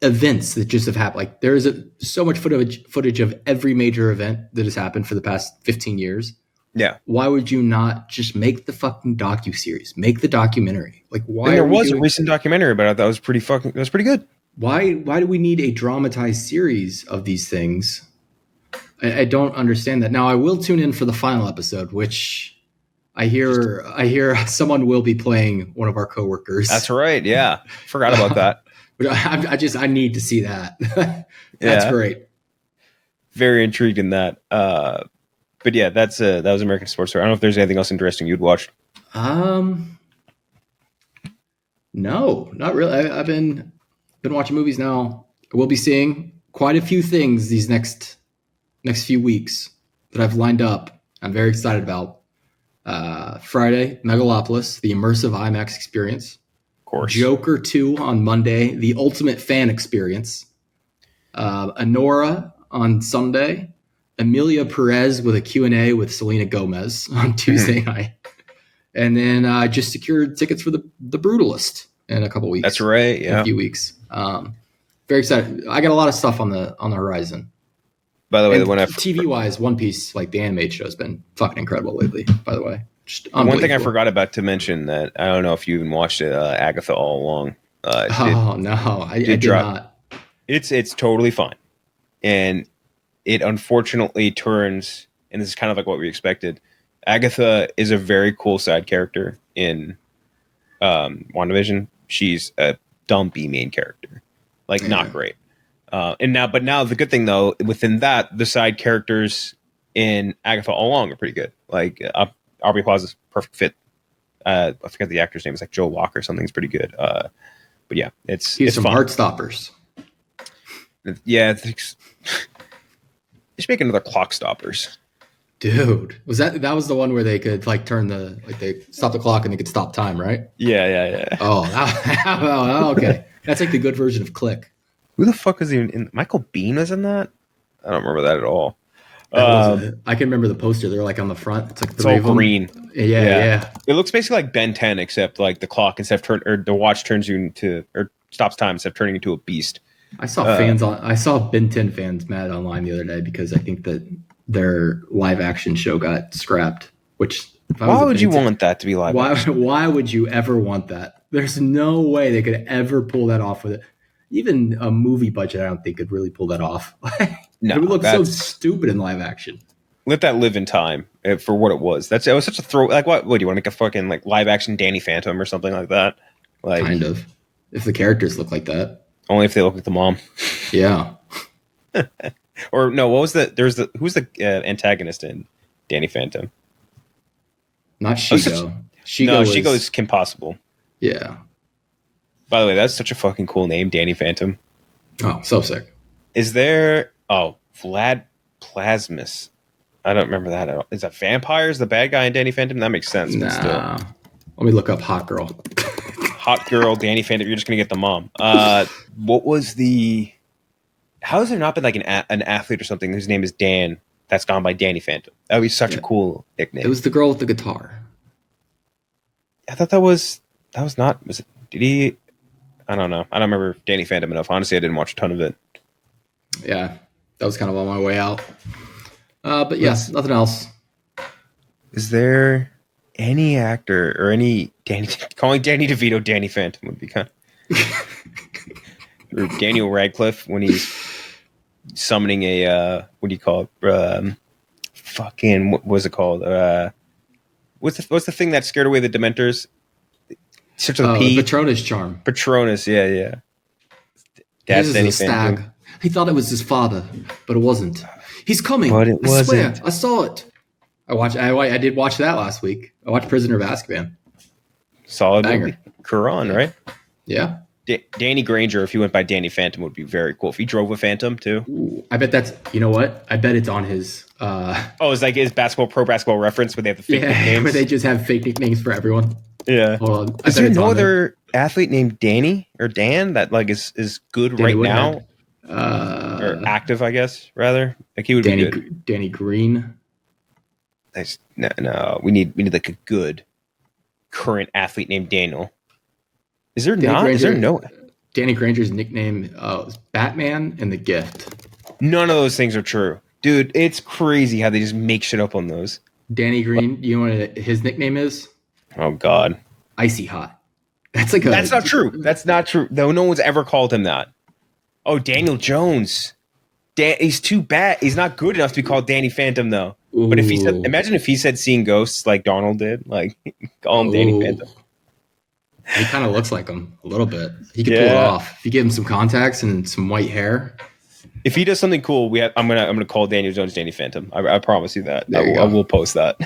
events that just have happened. Like there is so much footage of every major event that has happened for the past 15 years. Yeah. Why would you not just make the fucking docuseries? Make the documentary. Like why? And there was a recent documentary about it that was pretty good. Why do we need a dramatized series of these things? I don't understand that. Now I will tune in for the final episode, which I hear someone will be playing one of our coworkers. That's right. Yeah. Forgot about that. I need to see that. That's great. Very intrigued in that. But yeah, that was American Sports Story. I don't know if there's anything else interesting you'd watch. No, not really. I've been watching movies now. I will be seeing quite a few things these next few weeks that I've lined up. I'm very excited about. Friday, Megalopolis, the immersive IMAX experience. Of course. Joker 2 on Monday, the ultimate fan experience. Anora on Sunday. Amelia Perez with a Q&A with Selena Gomez on Tuesday night. And then I just secured tickets for the Brutalist in a couple weeks. That's right, yeah. In a few weeks. Very excited. I got a lot of stuff on the horizon. By the way, and TV-wise, One Piece, like the animated show, has been fucking incredible lately, by the way. Just one thing I forgot about to mention that I don't know if you even watched it, Agatha All Along. I did not. It's totally fine. And it unfortunately turns, and this is kind of like what we expected, Agatha is a very cool side character in WandaVision. She's a dumb B main character. Like, not great. But now the good thing, though, within that, the side characters in Agatha All Along are pretty good. Like, Aubrey Plaza's perfect fit. I forget the actor's name. It's like Joe Walker or something. It's pretty good. But yeah, it's some fun. Heartstoppers. Yeah, they should make another Clock Stoppers. Dude, that was the one where they could like they stop the clock and they could stop time, right? Yeah. Oh, oh, okay. That's like the good version of Click. Who the fuck is even in? Michael Biehn was in that? I don't remember that at all. That was I can remember the poster. They're like on the front. It's like It's all green. Yeah. It looks basically like Ben 10, except like the clock or the watch turns you into or stops time instead of turning into a beast. I saw I saw Ben 10 fans mad online the other day because I think that their live action show got scrapped. Which why would you want that to be live action? Why would you ever want that? There's no way they could ever pull that off with it. Even a movie budget, I don't think could really pull that off. No, it would look so stupid in live action. Let that live in time for what it was. It was such a throw. Like, what do you want to make a fucking like live action Danny Phantom or something like that? Like, kind of. If the characters look like that, only if they look like the mom. Yeah. Or no, what was who's the antagonist in Danny Phantom? Not Shigo. Shigo is Kim Possible. Yeah. By the way, that's such a fucking cool name, Danny Phantom. Oh, so sick. Is there... Oh, Vlad Plasmus. I don't remember that at all. Is that vampires, the bad guy in Danny Phantom? That makes sense, but still. Let me look up Hot Girl. Hot Girl, Danny Phantom. You're just going to get the mom. What was the... How has there not been like an athlete or something whose name is Dan that's gone by Danny Phantom? That would be such a cool nickname. It was the girl with the guitar. I thought that was not... Was it... Did he... I don't know. I don't remember Danny Phantom enough. Honestly, I didn't watch a ton of it. Yeah, that was kind of on my way out. But yes, nothing else. Is there any actor or any calling Danny DeVito Danny Phantom would be kind of... or Daniel Radcliffe when he's summoning a what do you call it? Fucking what was it called? What's the thing that scared away the Dementors? Such a P. Patronus charm. Patronus, yeah. That's Danny Phantom. Stag. He thought it was his father, but it wasn't. He's coming. But it wasn't. I swear, I saw it. I did watch that last week. I watched Prisoner of Azkaban. Solid movie. Quran, right? Yeah. Danny Granger, if he went by Danny Phantom, would be very cool. If he drove a Phantom too. Ooh, I bet that's. You know what? I bet it's on his. It's like his pro basketball reference where they have the fake nicknames. Where they just have fake nicknames for everyone. Yeah. Hold on. Is there no other athlete named Danny or Dan that like is good Danny right now? Or active, I guess, rather. Like he would be good. Danny Green. No. We need like a good current athlete named Daniel. Is there not? Is there no? Danny Granger's nickname was Batman and The Gift. None of those things are true. Dude, it's crazy how they just make shit up on those. Danny Green, you know what his nickname is? Oh, God. Icy Hot. That's not true. That's not true. No one's ever called him that. Oh, Daniel Jones. He's too bad. He's not good enough to be called Danny Phantom, though. Ooh. But imagine if he said seeing ghosts like Donald did. Like, call him Danny Phantom. He kind of looks like him a little bit. He could pull it off. If you give him some contacts and some white hair. If he does something cool, I'm gonna call Daniel Jones Danny Phantom. I promise you that. I will post that.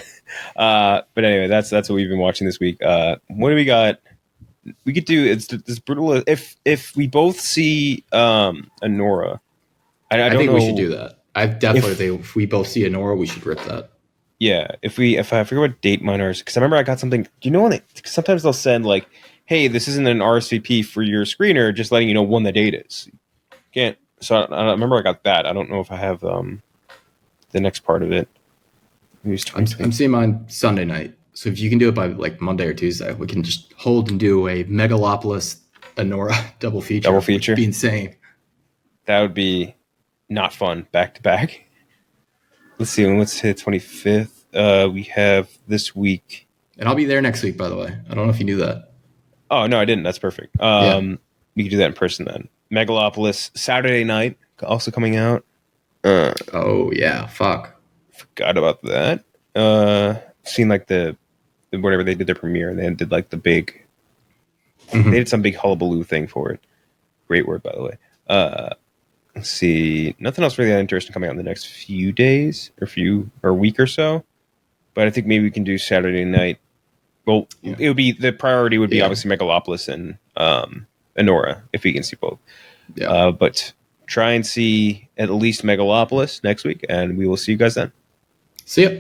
But anyway, that's what we've been watching this week. What do we got? We could do this brutal. If we both see Anora, I think we should do that. I definitely think if we both see Anora, we should rip that. Yeah, if I forget what date mine is, because I remember I got something. Do you know when sometimes they'll send like, "Hey, this isn't an RSVP for your screener," just letting you know when the date is. Can't. So I remember I got that. I don't know if I have the next part of it. I'm seeing mine Sunday night. So if you can do it by like Monday or Tuesday, we can just hold and do a Megalopolis Anora double feature. Which would be insane. That would be not fun back to back. Let's see. Let's hit 25th. We have this week. And I'll be there next week, by the way. I don't know if you knew that. Oh, no, I didn't. That's perfect. We can do that in person then. Megalopolis Saturday night also coming out. Oh, yeah. Fuck. Forgot about that. Seen like whatever they did their premiere. They did like the big... Mm-hmm. They did some big hullabaloo thing for it. Great word, by the way. Let's see. Nothing else really that interesting coming out in the next few days or week or so. But I think maybe we can do Saturday night. Well, it would be the priority would be obviously Megalopolis and Anora if we can see both. Yeah. But try and see at least Megalopolis next week, and we will see you guys then. See ya.